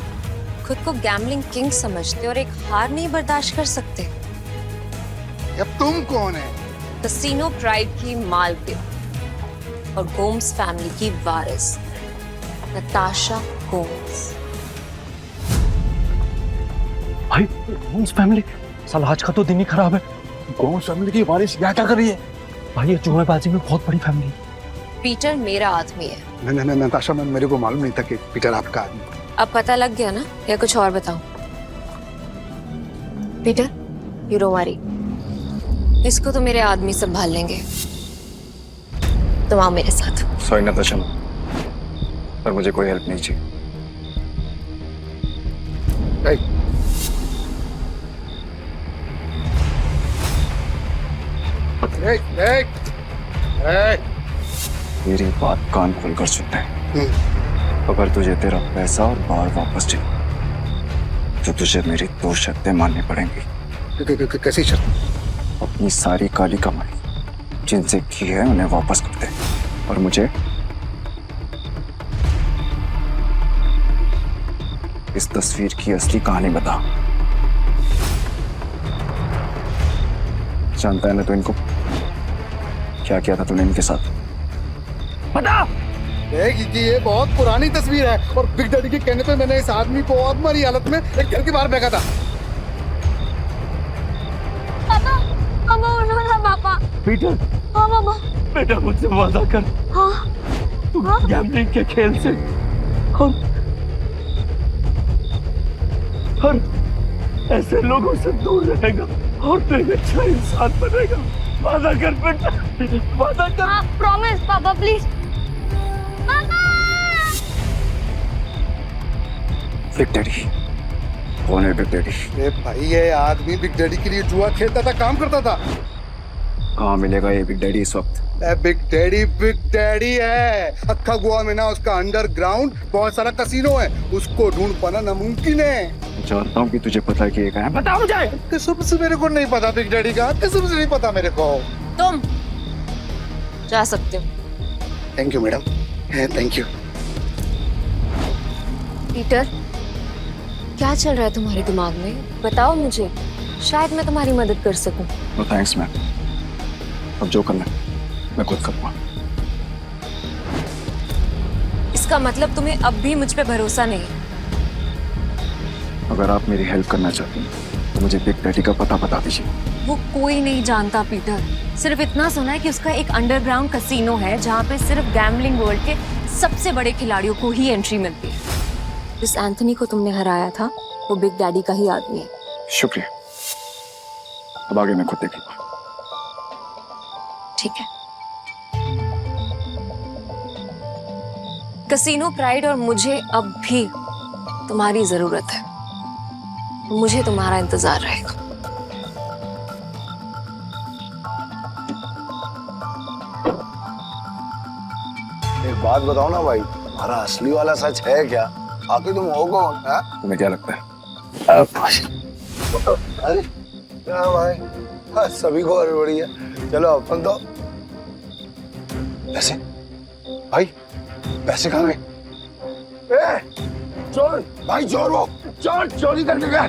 खुद को गैम्बलिंग किंग समझते और एक हार नहीं बर्दाश्त कर सकते। अब तुम कौन है? कैसीनो प्राइड की मालकिन और गोम्स फैमिली की वारिस नताशा गोम्स। भाई गोम्स फैमिली, साला आज का तो दिन ही खराब है। गोम्स फैमिली की वारिस यहाँ क्या कर रही है? भाई ये जुएबाजी में बहुत बड़ी फैमिली है। पीटर मेरा आदमी है। नहीं नताशा मैम, मेरे को मालूम नहीं था कि पीटर आपका आदमी। अब पता लग गया ना, या कुछ और बताऊं? पीटर, यू डोंट वरी, इसको तो मेरे आदमी संभाल लेंगे। तुम आओ मेरे साथ। सॉरी नताशा मैम, पर मुझे कोई हेल्प नहीं चाहिए। मेरी बात कान खोलकर सुनता है। अगर तुझे तेरा पैसा और बार वापस चाहिए तो तुझे मेरी 2 शर्तें माननी पड़ेंगी। कैसी शर्त? अपनी सारी काली कमाई जिनसे की है उन्हें वापस कर दे, और मुझे इस तस्वीर की असली कहानी बता। जानता है ना तो इनको क्या किया था तूने इनके साथ? बता। देख ये बहुत पुरानी तस्वीर है और बिग डैडी के कहने पे मैंने इस आदमी को और मरी हालत में एक घर के बाहर फेंका था। पापा, पापा उठो ना पापा। पीटर, हाँ पापा। बेटा मुझसे वादा कर, हाँ तू गैम्बलिंग के खेल से और ऐसे लोगों से दूर रहेगा और तू एक अच्छा इंसान बनेगा। वादा कर बेटा, वादा कर। हाँ प्रॉमिस पापा प्लीज। बिग डैडी कौन है? बिग डैडी अरे भाई ये आदमी बिग डैडी के लिए जुआ खेलता था, काम करता था। कहाँ मिलेगा ये बिग डैडी इस वक्त? बिग डैडी है। अक्खा गोवा में ना उसका अंडरग्राउंड बहुत सारा कसीनो है, उसको ढूंढ पाना नामुमकिन है। जानता हूँ कि तुझे पता है कि ये कहाँ है। बता मुझे। कसम से मेरे को नहीं पता बिग डैडी का, कसम से नहीं पता मेरे को। तुम जा सकते हो। Thank you madam, thank you. Peter, क्या चल रहा है तुम्हारे दिमाग में? बताओ मुझे, शायद मैं तुम्हारी मदद कर सकूं। नो थैंक्स मैम, अब जो करना है मैं खुद करूँगा। इसका मतलब तुम्हें अब भी मुझ पे भरोसा नहीं? अगर आप मेरी हेल्प करना चाहती हैं तो मुझे बिग डैडी का पता बता दीजिए। वो कोई नहीं जानता पीटर, सिर्फ इतना सुना है कि उसका एक अंडरग्राउंड कसीनो है जहाँ पे सिर्फ गैम्बलिंग वर्ल्ड के सबसे बड़े खिलाड़ियों को ही एंट्री मिलती है। जिस एंथनी को तुमने हराया था वो बिग डैडी का ही आदमी है। शुक्रिया, अब आगे मैं खुद देखूंगा। ठीक है। कसीनो प्राइड और मुझे अब भी तुम्हारी जरूरत है। मुझे तुम्हारा इंतजार रहेगा। एक बात बताओ ना भाई, तुम्हारा असली वाला सच है क्या? आखिर तुम हो कौन? तुम्हें क्या लगता है? अरे क्या भाई, सभी को हड़बड़ी है। चलो अपन तो पैसे, भाई पैसे कहाँ गए? चोर भाई, चोर वो चोर चोरी करके गया।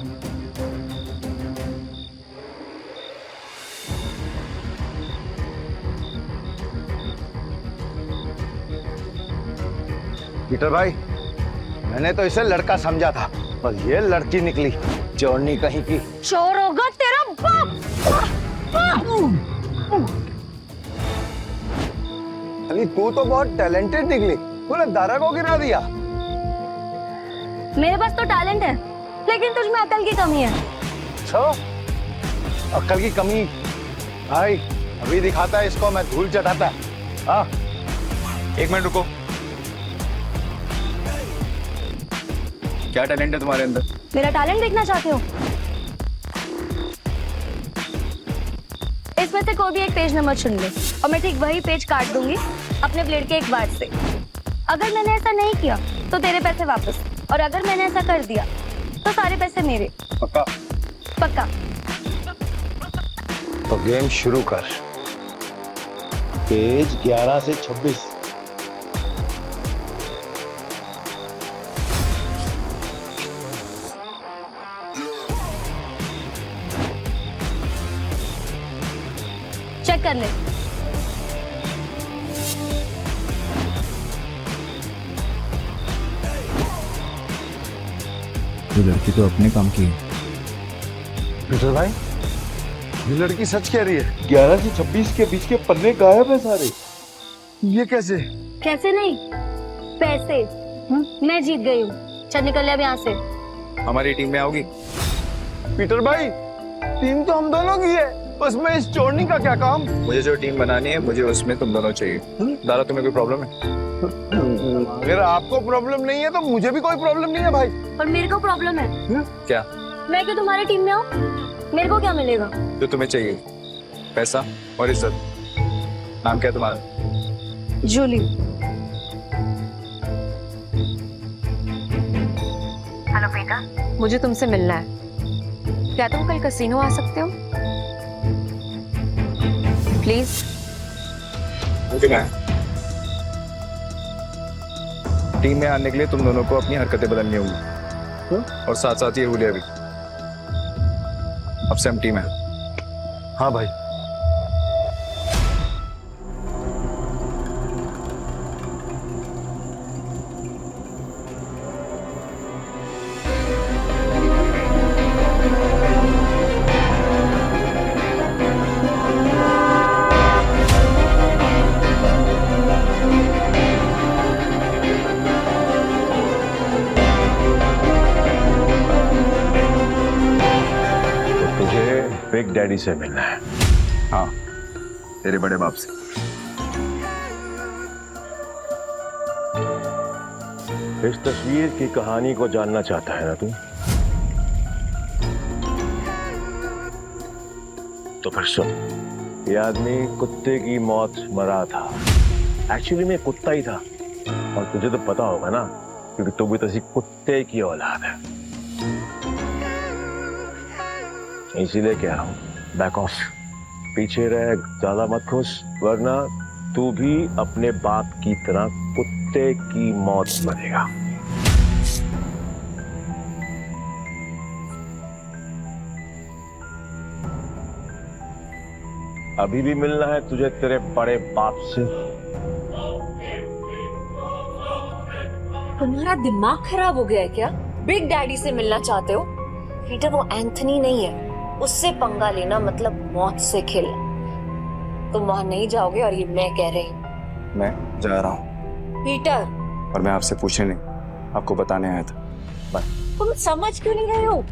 पीटर भाई, मैंने तो इसे लड़का समझा था, पर ये लड़की निकली चोरनी कहीं की। चोर होगा तेरा बाप। अरे तू तो बहुत टैलेंटेड निकली, तूने दारा को गिरा दिया। मेरे पास तो टैलेंट है, लेकिन तुझ में अकल की कमी है। अच्छा, अकल की कमी? भाई अभी दिखाता है इसको मैं धूल चटाता। हाँ एक मिनट रुको। क्या टैलेंट है तुम्हारे अंदर? मेरा टैलेंट देखना चाहते हो? इसमें से कोई भी एक पेज नंबर चुन ले और मैं ठीक वही पेज काट दूंगी अपने ब्लेड के एक बार से। अगर मैंने ऐसा नहीं किया तो तेरे पैसे वापस, और अगर मैंने ऐसा कर दिया तो सारे पैसे मेरे। पक्का? पक्का। तो गेम शुरू कर। पेज 11 से 26। चेक कर ले। ये लड़की तो अपने काम की है। पीटर भाई, ये लड़की सच कह रही है। 11 से 26 के बीच के पन्ने गायब है सारे। ये कैसे? कैसे नहीं, पैसे। मैं जीत गई हूँ, चल निकल अब यहाँ से। हमारी टीम में आओगी? पीटर भाई, टीम तो हम दोनों की है, उसमें इस चोरनी का क्या काम? मुझे जो टीम बनानी है मुझे उसमें तुम दोनों चाहिए। दारा, तुम्हें कोई प्रॉब्लम है? अगर आपको प्रॉब्लम नहीं है तो मुझे भी कोई प्रॉब्लम नहीं है भाई। पर मेरे को प्रॉब्लम है। क्या? मैं क्यों तुम्हारी टीम में हूँ? मेरे को क्या मिलेगा? जो तुम्हें चाहिए, पैसा और इज्जत। नाम क्या है तुम्हारा? जूली। हेलो बेटा, मुझे तुमसे मिलना है। क्या तुम कल कसीनो आ सकते हो प्लीज? टीम में आने के लिए तुम दोनों को अपनी हरकतें बदलनी होंगी और साथ साथ ये हुलिया भी। अब से हम टीम है। हाँ भाई। बिग डैडी से मिलना है। हाँ, तेरे बड़े बाप से। इस तस्वीर की कहानी को जानना चाहता है ना तू? तो फिर सुन, ये आदमी कुत्ते की मौत मरा था। एक्चुअली में कुत्ता ही था, और तुझे तो पता होगा ना, क्योंकि तू भी तो कुत्ते की औलाद है। इसीलिए कह रहा हूं, बैक ऑफ, पीछे रह, ज्यादा मत खुश, वरना तू भी अपने बाप की तरह कुत्ते की मौत मरेगा। अभी भी मिलना है तुझे तेरे बड़े बाप से? तुम्हारा दिमाग खराब हो गया है क्या? बिग डैडी से मिलना चाहते हो? पीटर, वो एंथनी नहीं है, उससे पंगा लेना मतलब मौत से खेलना। तुम वहां नहीं जाओगे, और ये मैं कह रही हूँ। मैं जा रहा हूँ। पीटर, और मैं आपसे पूछने नहीं, आपको बताने आया था। बाय। तुम समझ क्यों नहीं रहे हो?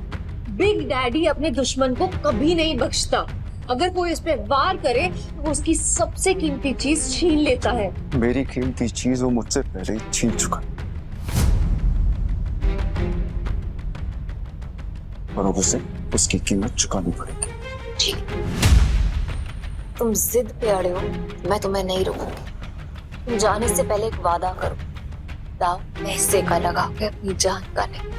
बिग डैडी अपने दुश्मन को कभी नहीं बख्शता। अगर कोई इस पे वार करे तो वो उसकी सबसे कीमती चीज छीन लेता है। मेरी कीमती चीज वो मुझसे पहले ही छीन चुका, और अब उसे उसकी कीमत चुकानी पड़ेगी। ठीक, तुम जिद पे अड़े हो, मैं तुम्हें नहीं रोकूंगी। तुम जाने से पहले एक वादा करो, दाव पैसे का लगा के अपनी जान का नहीं।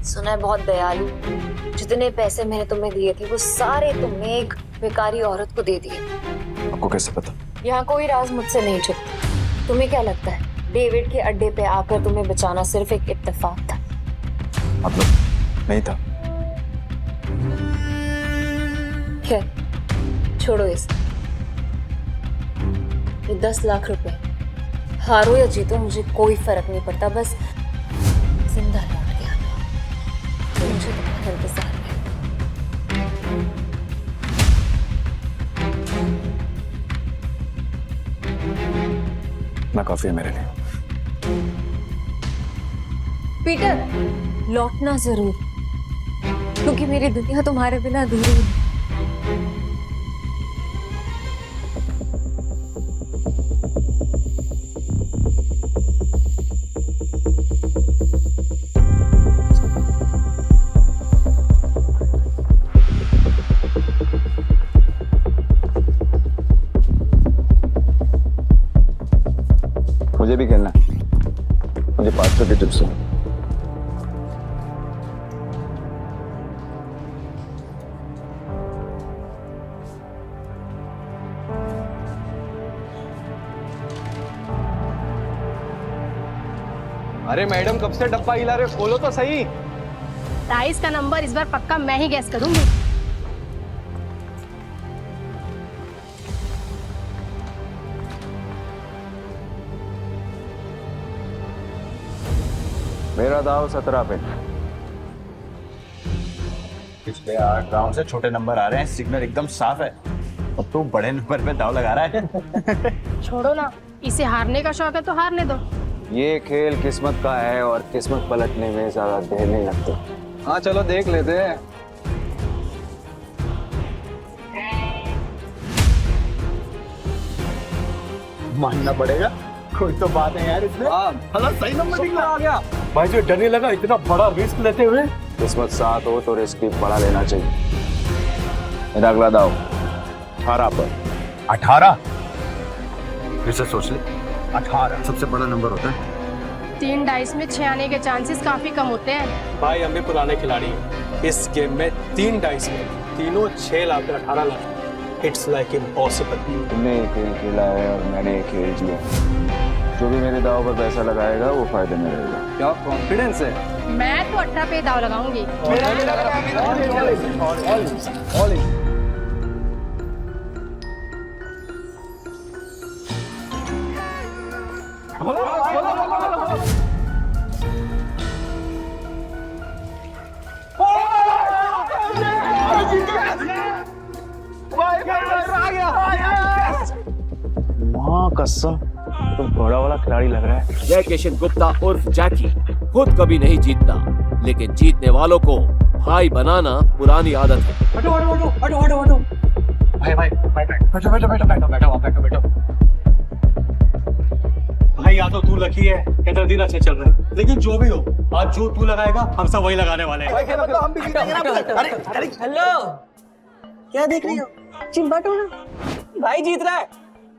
सुना है बहुत दयालु, जितने पैसे मैंने तुम्हें दिए थे वो सारे तुमने एक बेकारी औरत को दे दिए। आपको कैसे पता? यहाँ कोई राज मुझसे नहीं छुपता। तुम्हें क्या लगता है डेविड के अड्डे पे आकर तुम्हें बचाना सिर्फ एक इत्तेफाक था? मतलब नहीं था। खैर, छोड़ो इसे। ये 10 लाख रुपए, हारो या जीतो मुझे कोई फर्क नहीं पड़ता, बस जिंदा लौट के आना। मुझे तुम्हारा इंतजार है। ना काफी है मेरे लिए। पीटर, लौटना जरूर, क्योंकि मेरी दुनिया तुम्हारे बिना अधूरी है। मुझे भी खेलना है। मुझे 500 की टिप्स है। अरे मैडम, कब से डब्बा हिला रहे हो? खोलो तो सही। राइस का नंबर इस बार पक्का मैं ही गैस करूंगी। मेरा दाव 17 पे। पिछले 8 राउंड से छोटे नंबर आ रहे हैं, सिग्नल एकदम साफ है, और तू बड़े नंबर पे दाव लगा रहा है। छोड़ो ना, इसे हारने का शौक है तो हारने दो। ये खेल किस्मत का है, और किस्मत पलटने में ज्यादा देर नहीं लगती। हाँ चलो देख लेते हैं। मानना पड़ेगा, कोई तो बात है यार इसमें। हाँ, सही नंबर निकला आ गया। भाई जो डरने लगा इतना बड़ा रिस्क लेते हुए। किस्मत साथ हो तो रिस्क भी बड़ा लेना चाहिए। मेरा अगला दाव 18 पर। 18? फिर से सोच ले, 18 सबसे बड़ा नंबर होता है। 3 डाइस में 6 आने के चांसेस काफी कम होते हैं। भाई हम भी पुराने खिलाड़ी हैं। इस गेम में 3 डाइस में तीनों 6 lakh 18 lakh. It's like impossible. तुमने एक खेल खेला है और मैंने एक खेल जिया। जो भी मेरे दाव पर पैसा लगाएगा वो फायदे में रहेगा। क्या कॉन्फिडेंस है? मैं तो 18 पे दाव लगाऊंगी। माँ कसम, तुम बड़ा वाला खिलाड़ी लग रहा है। जय किशन गुप्ता उर्फ जैकी खुद कभी नहीं जीतता, लेकिन जीतने वालों को भाई बनाना पुरानी आदत है। हटो हटो हटो हटो हटो हटो भाई भाई बैठो बैठो बैठो बैठो बैठो आप बैठो बैठो भाई या तो तू लकी है या तेरा दिन अच्छे चल रहे हैं, लेकिन जो भी हो आज जो तू लगाएगा हम सब वही लगाने वाले हैं। हम भी जीतेंगे ना। अरे अरे हेलो, क्या देख रही हो? चिंबाटो ना, भाई जीत रहा है।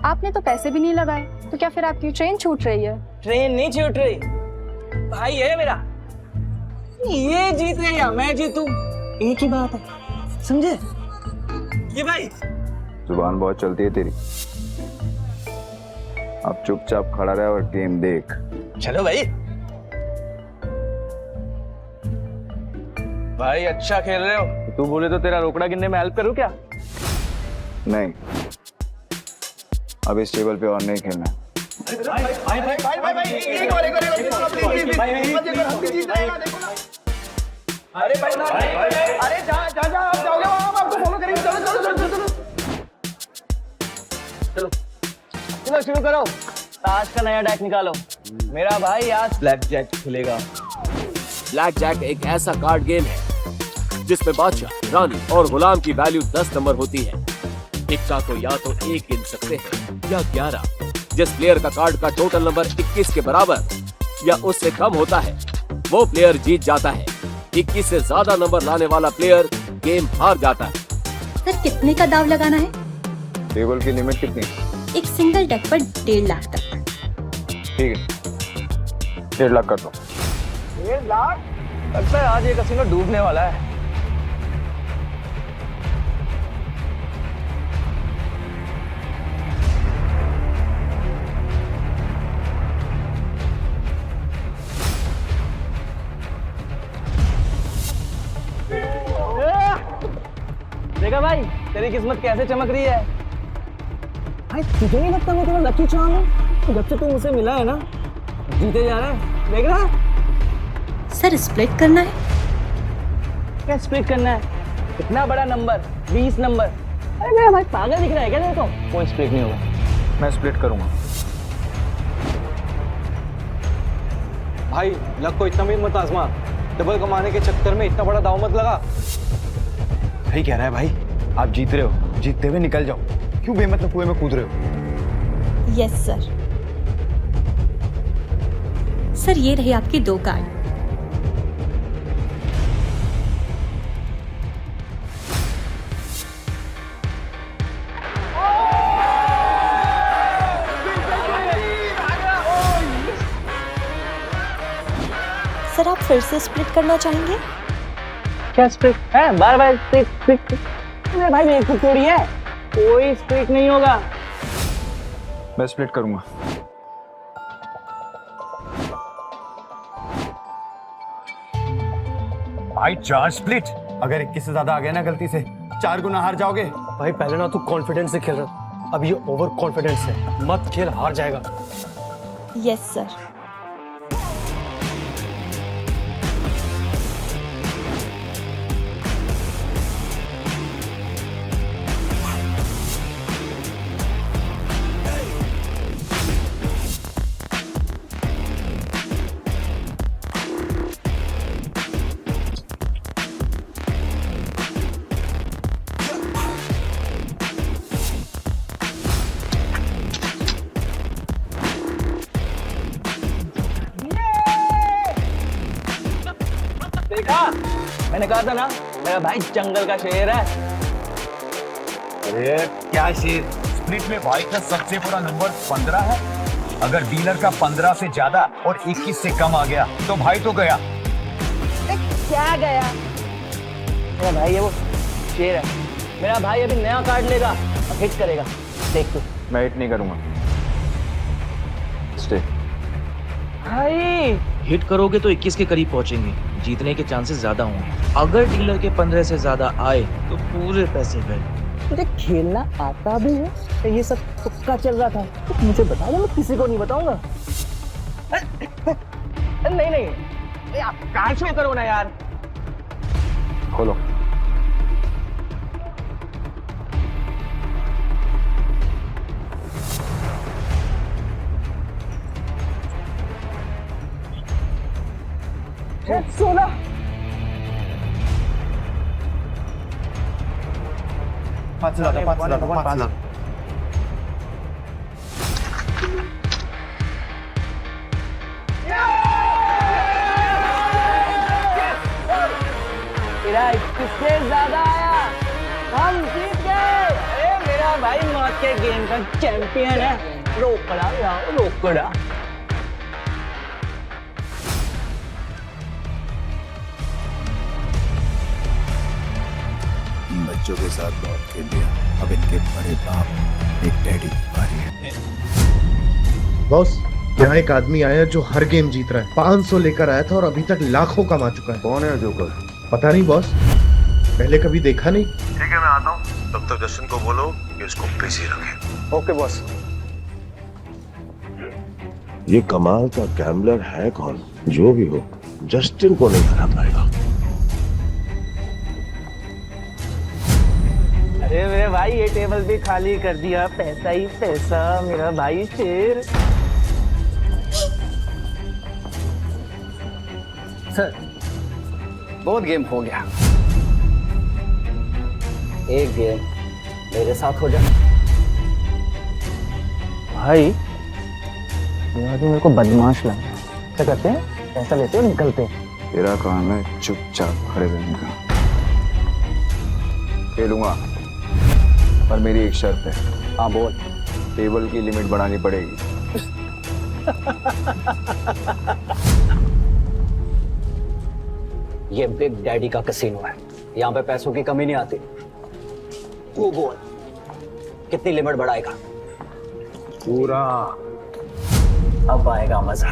आपने तो पैसे भी नहीं लगाए, तो क्या फिर आपकी ट्रेन छूट रही है? ट्रेन नहीं छूट रही, भाई है मेरा। ये जीत रहे या मैं जीतूं, एक ही बात है, समझे? ये भाई जुबान बहुत चलती है तेरी। अब चुपचाप खड़ा रहे और गेम देख। चलो भाई। भाई अच्छा खेल रहे हो, तू बोले तो तेरा रोकड़ा गिनने में हेल्प करूं क्या? नहीं, अब इस टेबल पे और नहीं खेलना। अरे जा आप जाओगे वहां, हम आपको फॉलो करेंगे। चलो चलो चलो चलो चलो चलो शुरू करो। आज का नया डेक निकालो। मेरा भाई आज ब्लैक जैक खेलेगा। ब्लैक जैक एक ऐसा कार्ड गेम है जिसमें बादशाह, रानी और गुलाम की वैल्यू 10 नंबर होती है। इक्का को या तो 1 गिन सकते हैं या 11। जिस प्लेयर का कार्ड का टोटल नंबर 21 के बराबर या उससे कम होता है वो प्लेयर जीत जाता है। 21 से ज्यादा नंबर लाने वाला प्लेयर गेम हार जाता है। सर कितने का दाव लगाना है? टेबल की लिमिट कितनी? एक सिंगल डेक पर 1.5 लाख तक। ठीक है, 1.5 लाख कर दो। 1.5 लाख? लगता है आज ये कसिनो डूबने वाला है। देखा भाई, तेरी किस्मत कैसे चमक रही है। भाई तुझे नहीं लगता मैं तेरा लकी चार्म हूँ? जब से तू मुझसे मिला है ना, जीते जा रहा है, देख रहा है? सर स्प्लिट करना है? क्या स्प्लिट करना है? इतना बड़ा नंबर, 20 नंबर। अरे मेरा भाई पागल दिख रहा है क्या तेरे को? कोई स्प्लिट नहीं होगा। मैं स्प्लिट करूंगा। भाई लक को इतना भी मत आजमा, डबल कमाने के चक्कर में इतना बड़ा दाव मत लगा। सही कह रहा है भाई, आप जीत रहे हो, जीतते हुए निकल जाओ, क्यों बेमतलब कुएं में कूद रहे हो? Yes sir. सर ये रही आपकी 2 कार्ड। सर आप फिर से स्प्लिट करना चाहेंगे? क्या स्प्लिट है? बार स्प्लिट। अरे भाई मेरी खुद थोड़ी है, कोई स्प्लिट नहीं होगा। मैं स्प्लिट करूंगा। भाई 4 स्प्लिट, अगर 21 से ज्यादा आ गया ना गलती से 4 गुना हार जाओगे। भाई पहले ना तू कॉन्फिडेंस से खेल रहा, अब ये ओवर कॉन्फिडेंस है, मत खेल, हार जाएगा। Yes sir. देखा, मैंने कहा था ना मेरा भाई जंगल का शेर है। अरे क्या शेर, स्प्लिट में भाई का सबसे बड़ा नंबर 15 है। अगर डीलर का 15 से ज्यादा और 21 से कम आ गया तो भाई तो गया। क्या गया? मेरा भाई है वो शेर है। मेरा भाई अभी नया कार्ड लेगा और हिट करेगा, देख तू। मैं हिट नहीं करूंगा। स्टे। भाई हिट करोगे तो 21 के करीब पहुंचेंगे, जीतने के चांसेस ज्यादा होंगे। अगर डीलर के 15 से ज्यादा आए तो पूरे पैसे गए। तुझे खेलना आता भी है तो ये सब तुक्का चल रहा था, तो मुझे बता दो, मैं किसी को नहीं बताऊंगा। नहीं नहीं, आप कार शो करो ना यार। खोलो। 5 लाख तेरा 21 से ज्यादा आया, हम जीत गए। अरे मेरा भाई मौत के गेम का चैंपियन है। रोकड़ा लाओ रोकड़ा। बच्चों के साथ बहुत खेल लिया, अब इनके बड़े बाप एक डैडी की बारी है। बॉस, यहाँ एक आदमी आया जो हर गेम जीत रहा है। 500 लेकर आया था और अभी तक लाखों कमा चुका है। कौन है जोकर? पता नहीं बॉस, पहले कभी देखा नहीं। ठीक है, मैं आता हूँ। तब तक जस्टिन को बोलो कि उसको बिजी रखे। Okay boss. ये कमाल का गैम्बलर है कौन? जो भी हो, जस्टिन को नहीं हरा पाएगा। अरे मेरे भाई ये टेबल भी खाली कर दिया, पैसा ही पैसा, मेरा भाई शेर। सर, बहुत गेम हो गया, एक गेम मेरे साथ हो जाए। भाई ये आदमी मेरे को बदमाश लगा। क्या करते हैं, पैसा लेते हैं निकलते हैं। तेरा काम है चुपचाप खड़े रहने का। खेलूंगा, पर मेरी एक शर्त है। हाँ बोल। टेबल की लिमिट बढ़ानी पड़ेगी। ये बिग डैडी का कैसीनो है, यहाँ पे पैसों की कमी नहीं आती। तू बोल, कितनी लिमिट बढ़ाएगा? पूरा। अब आएगा मजा।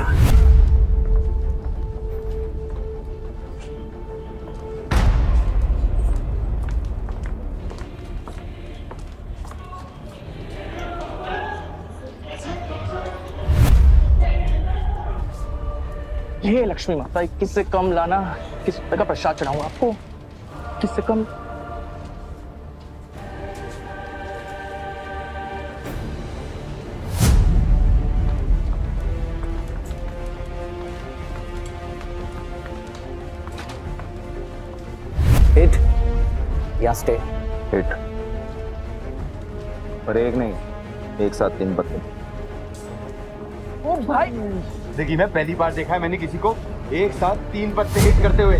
ये लक्ष्मी माता, 21 से कम लाना, 21 रुपए का प्रसाद चढ़ाऊंगा आपको। 21 से कम। हिट या स्टे? हिट। पर एक नहीं, एक साथ 3 पत्ते। ओ भाई, देखिए मैं पहली बार देखा है मैंने किसी को एक साथ 3 पत्ते हिट करते हुए।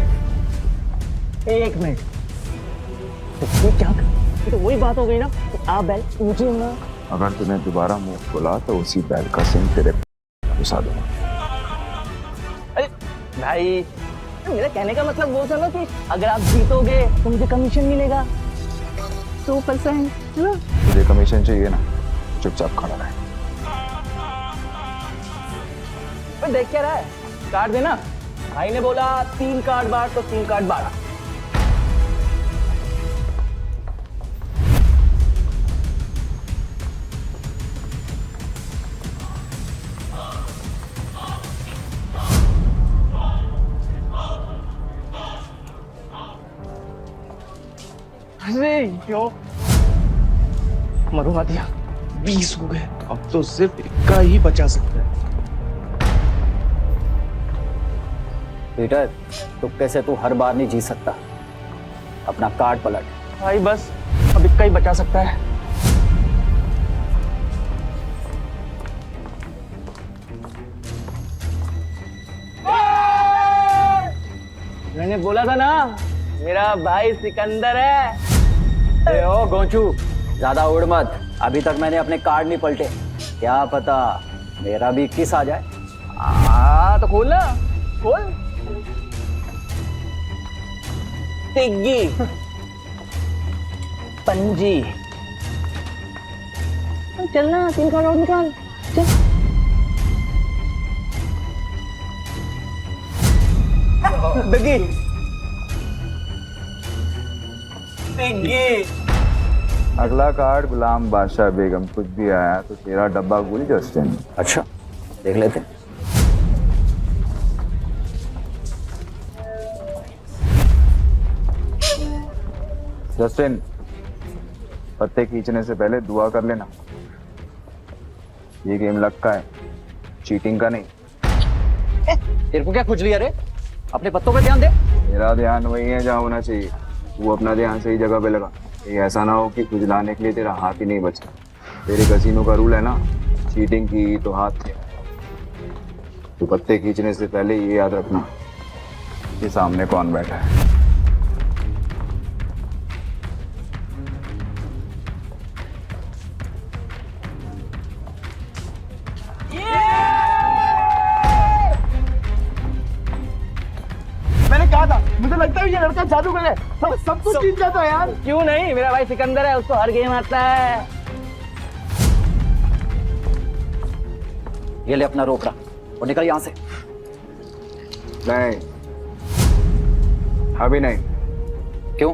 एक मिनट, तो क्या? ये तो वही बात हो गई ना, तो आप बैल मुझे ना। अगर तूने दोबारा मुंह खोला तो उसी बैल का सिंह तेरे घुसा दूंगा। अरे भाई, मेरा कहने का मतलब वो था ना कि अगर आप जीतोगे तो मुझे कमीशन मिलेगा 2%, है ना? तुझे कमीशन चाहिए ना, चुपचाप खड़ा रहे। देख क्या रहा है, कार्ड देना। भाई ने बोला 3 कार्ड बांट, तो 3 कार्ड बांटा। अरे यो, मरुआ दिया। 20 हो गए, अब तो सिर्फ 1 का ही बचा सकता है। पीटर, तुक्के से तू हर बार नहीं जीत सकता। अपना कार्ड पलट। भाई बस अब 1 का ही बचा सकता है। मैंने बोला था ना, मेरा भाई सिकंदर है। ओ गोंचू, ज्यादा उड़ मत। अभी तक मैंने अपने कार्ड नहीं पलटे, क्या पता मेरा भी 21 आ जाए। तो खोल ना, खोल। तिग्गी, पंजी। चलना, 3 कार्ड और निकाल, चल। तिग्गी, तिग्गी। अगला कार्ड गुलाम बादशाह बेगम। कुछ भी आया तो तेरा डब्बा गुल जस्टिन। अच्छा, देख लेते। जस्टिन, पत्ते खींचने से पहले दुआ कर लेना। ये गेम लक का है, चीटिंग का नहीं। तेरे को क्या खुजली है रे? अपने पत्तों पे ध्यान दे। मेरा ध्यान वही है जहाँ होना चाहिए। वो अपना ध्यान सही जगह पे लगा। ये ऐसा ना हो कि कुछ लाने के लिए तेरा हाथ ही नहीं बचा। तेरे कसीनो का रूल है ना, चीटिंग की तो हाथ से। तो पत्ते खींचने से पहले ये याद रखना कि सामने कौन बैठा है। मैंने कहा था, मुझे लगता है ये लड़का जादूगर है, सब कुछ जीत जाता है यार। क्यों नहीं, मेरा भाई सिकंदर है, उसको हर गेम आता है। ये ले अपना रोकड़ा और निकल यहाँ से। नहीं, अभी नहीं। क्यों?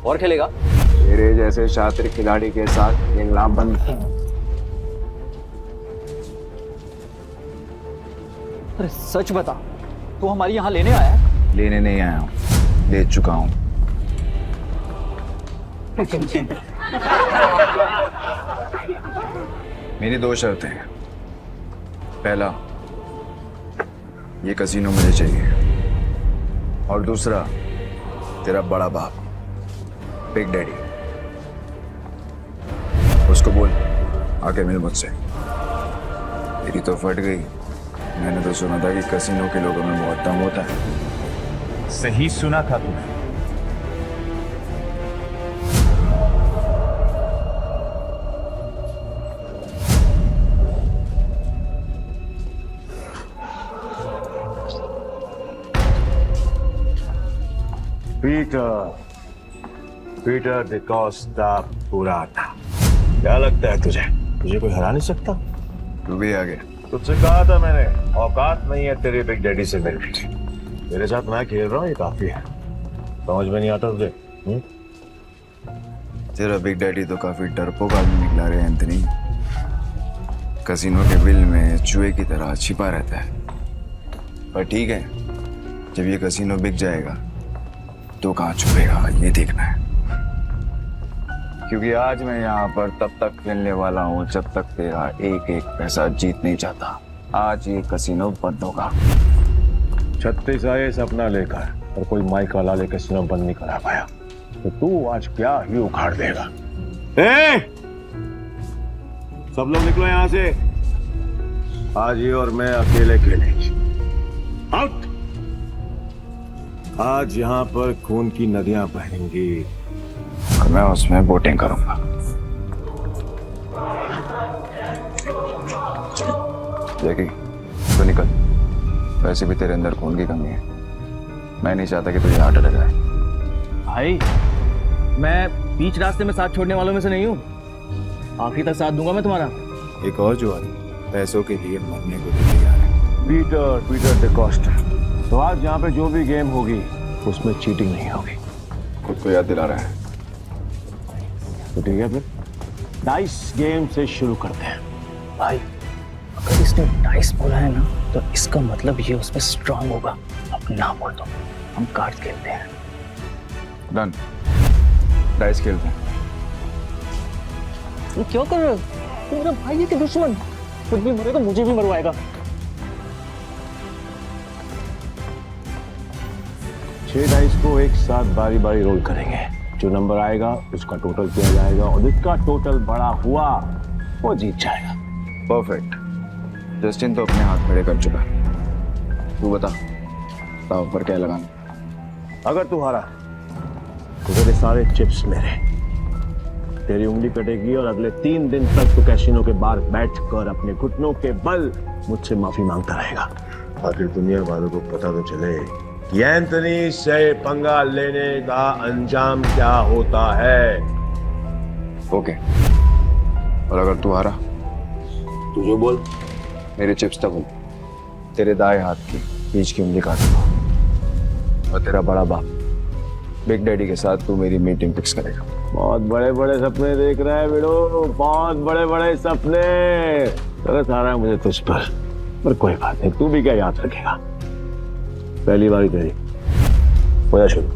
और खेलेगा? तेरे जैसे शातिर खिलाड़ी के साथ खेलना बंद। अरे सच बता, तू हमारी यहाँ लेने आया है? लेने नहीं आया हूँ, ले चुका हूँ। मेरी दो शर्तें हैं। पहला, ये कसीनो मुझे चाहिए, और दूसरा, तेरा बड़ा बाप बिग डैडी, उसको बोल आके मिल मुझसे। मेरी तो फट गई। मैंने तो सुना था कि कसीनो के लोगों में बहुत दम होता है। सही सुना था तूने। पीटर डिकोस्टा पूरा था। क्या लगता है तुझे, तुझे कोई हरा नहीं सकता? तू भी आ गया। तुझसे कहा था मैंने, औकात नहीं है तेरे बिग डैडी से मिलने की। मेरे साथ मैं खेल रहा हूँ, ये काफी है। समझ में नहीं आता तुझे? तेरा बिग डैडी तो काफी डरपोक आदमी निकला रे एंथनी। कसीनो के बिल में चूहे की तरह छिपा रहता है। पर ठीक है, जब ये कसीनो बिक जाएगा तो कहाँ छुपेगा ये देखना है। क्योंकि आज मैं यहाँ पर तब तक खेलने वाला हूँ जब तक तेरा एक एक पैसा जीत नहीं जाता। आज ये कसीनो बंद होगा। 36 आए सपना लेकर और कोई माइक वाला ले कसीनो बंद नहीं करा पाया, तो तू आज क्या ही उखाड़ देगा। सब लोग निकलो यहाँ से। आज ये और मैं अकेले खेलेंगे। आउट। आज यहाँ पर खून की नदियां बहेंगी और मैं उसमें बोटिंग करूंगा। जैकी, तो निकल। वैसे भी तेरे अंदर खून की कमी है। मैं नहीं चाहता कि तुझे हार्ट अटैक आए। भाई, मैं बीच रास्ते में साथ छोड़ने वालों में से नहीं हूँ। आखिरी तक साथ दूंगा मैं तुम्हारा। एक और जुआरी पैसों के लिए मरने को भी तैयार है। पीटर डिकोस्टा, तो आज यहाँ पे जो भी गेम होगी उसमें चीटिंग नहीं होगी। खुद को याद दिला रहा है। तो ठीक है, फिर डाइस गेम से शुरू करते हैं। भाई, अगर इसने डाइस बोला है ना, तो इसका मतलब ये उसमें स्ट्रांग होगा। अब ना बोल दो, हम कार्ड खेलते हैं। डन, डाइस खेलते हैं। ये क्यों कर रहे हो? तुम मेरा भाई है कि दुश्मन? खुद भी मरेगा, मुझे भी मरवाएगा। 6 डाइस को एक साथ बारी बारी रोल करेंगे। जो नंबर आएगा उसका टोटल किया जाएगा और जिसका टोटल बड़ा हुआ वो जीत जाएगा। परफेक्ट। जस्टिन तो अपने हाथ खड़े कर चुका है। तू बता, दाव पर क्या लगाना? अगर तू हारा तो तेरे सारे चिप्स मेरे। तेरी उंगली कटेगी और अगले 3 दिन तक तू कैसीनो के बाहर बैठकर अपने घुटनों के बल मुझसे माफी मांगता रहेगा। आखिर दुनिया वालों को पता तो चले कि एंथनी से पंगा लेने का अंजाम क्या होता है। ओके। और अगर तू हारा? तू जो बोल। मेरे चिप्स डबल। तेरे दाएं हाथ की बीच की उंगली काटूंगा और तेरा बड़ा बाप बिग डैडी के साथ तू मेरी मीटिंग फिक्स करेगा। बहुत बड़े बड़े सपने देख रहा है बेड़ो, बहुत बड़े बड़े सपने। तरस आ रहा है मुझे तुझ पर कोई बात नहीं, तू भी क्या याद रखेगा। पहली बारी तेरी, हो जा शुरू।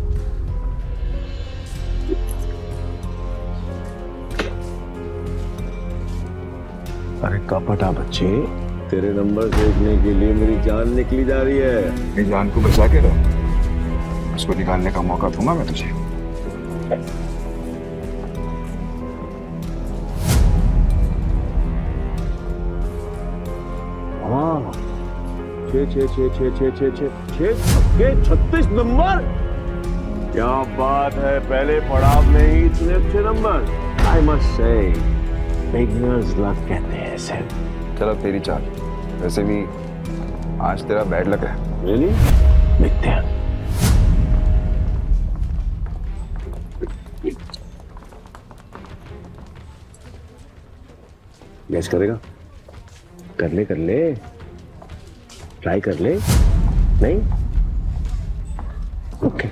अरे कपटा बच्चे, तेरे नंबर देखने के लिए मेरी जान निकली जा रही है। मेरी जान को बचा के रहो, उसको निकालने का मौका दूंगा मैं तुझे। छक्के 36 नंबर। क्या बात है, पहले पड़ाव में ही इतने अच्छे number. I must say beginners luck कहते हैं इसे। चलो तेरी चाल। वैसे भी आज तेरा बैड लग रहा है। रियली? देखते हैं। गैस करेगा? कर ले ट्राई कर ले। नहीं? ओके।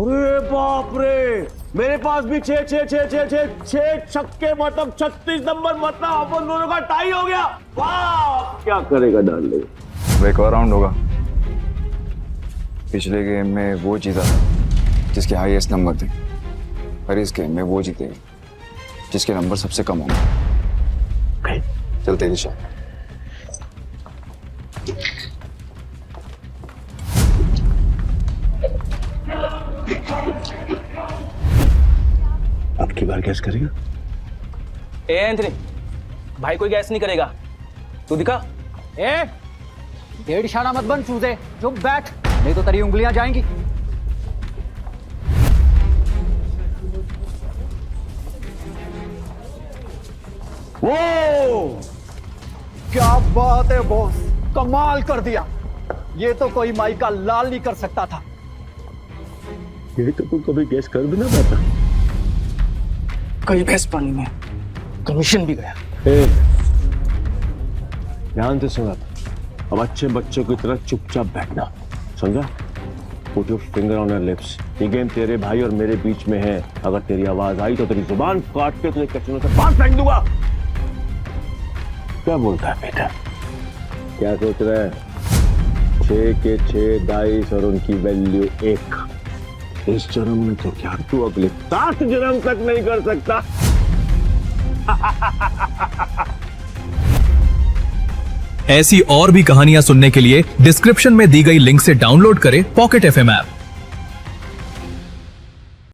अरे बाप रे, मेरे पास भी छह छक्के, मतलब 36 नंबर, मतलब अपन दोनों का टाई हो गया। वाह, क्या करेगा डार्लिंग? अब एक और राउंड होगा। पिछले गेम में वो जीता था जिसके हाईएस्ट नंबर थे, और इस गेम में वो जीतेगा जिसके नंबर सबसे कम होंगे। चल तेरी शॉट। अब की बार गैस करेगा? ए एंथनी, भाई कोई गैस नहीं करेगा, तू दिखा। ए, डेढ़ इशारा मत बन चूजे, चुप बैठ, नहीं तो तेरी उंगलियां जाएंगी। वो क्या बात है बॉस, कमाल कर दिया। ये तो कोई माई का लाल नहीं कर सकता था। ये तो तू कभी गैस कर भी ना पाता। कई भैंस पानी में, कमीशन भी गया। ध्यान से सुना, अब अच्छे बच्चों की तरह चुपचाप बैठना, समझा? Put your finger on your lips. ये गेम तेरे भाई और मेरे बीच में है। अगर तेरी आवाज आई तो तेरी जुबान काट के तुझे कचरों से बाहर फेंक दूंगा। क्या बोलता है बेटा? क्या सोच रहा है? 6 के 6 डाइस और उनकी वैल्यू 1। इस जन्म में तो क्या, तू अगले 7 जन्म तक नहीं कर सकता। ऐसी और भी कहानियां सुनने के लिए डिस्क्रिप्शन में दी गई लिंक से डाउनलोड करें पॉकेट FM ऐप।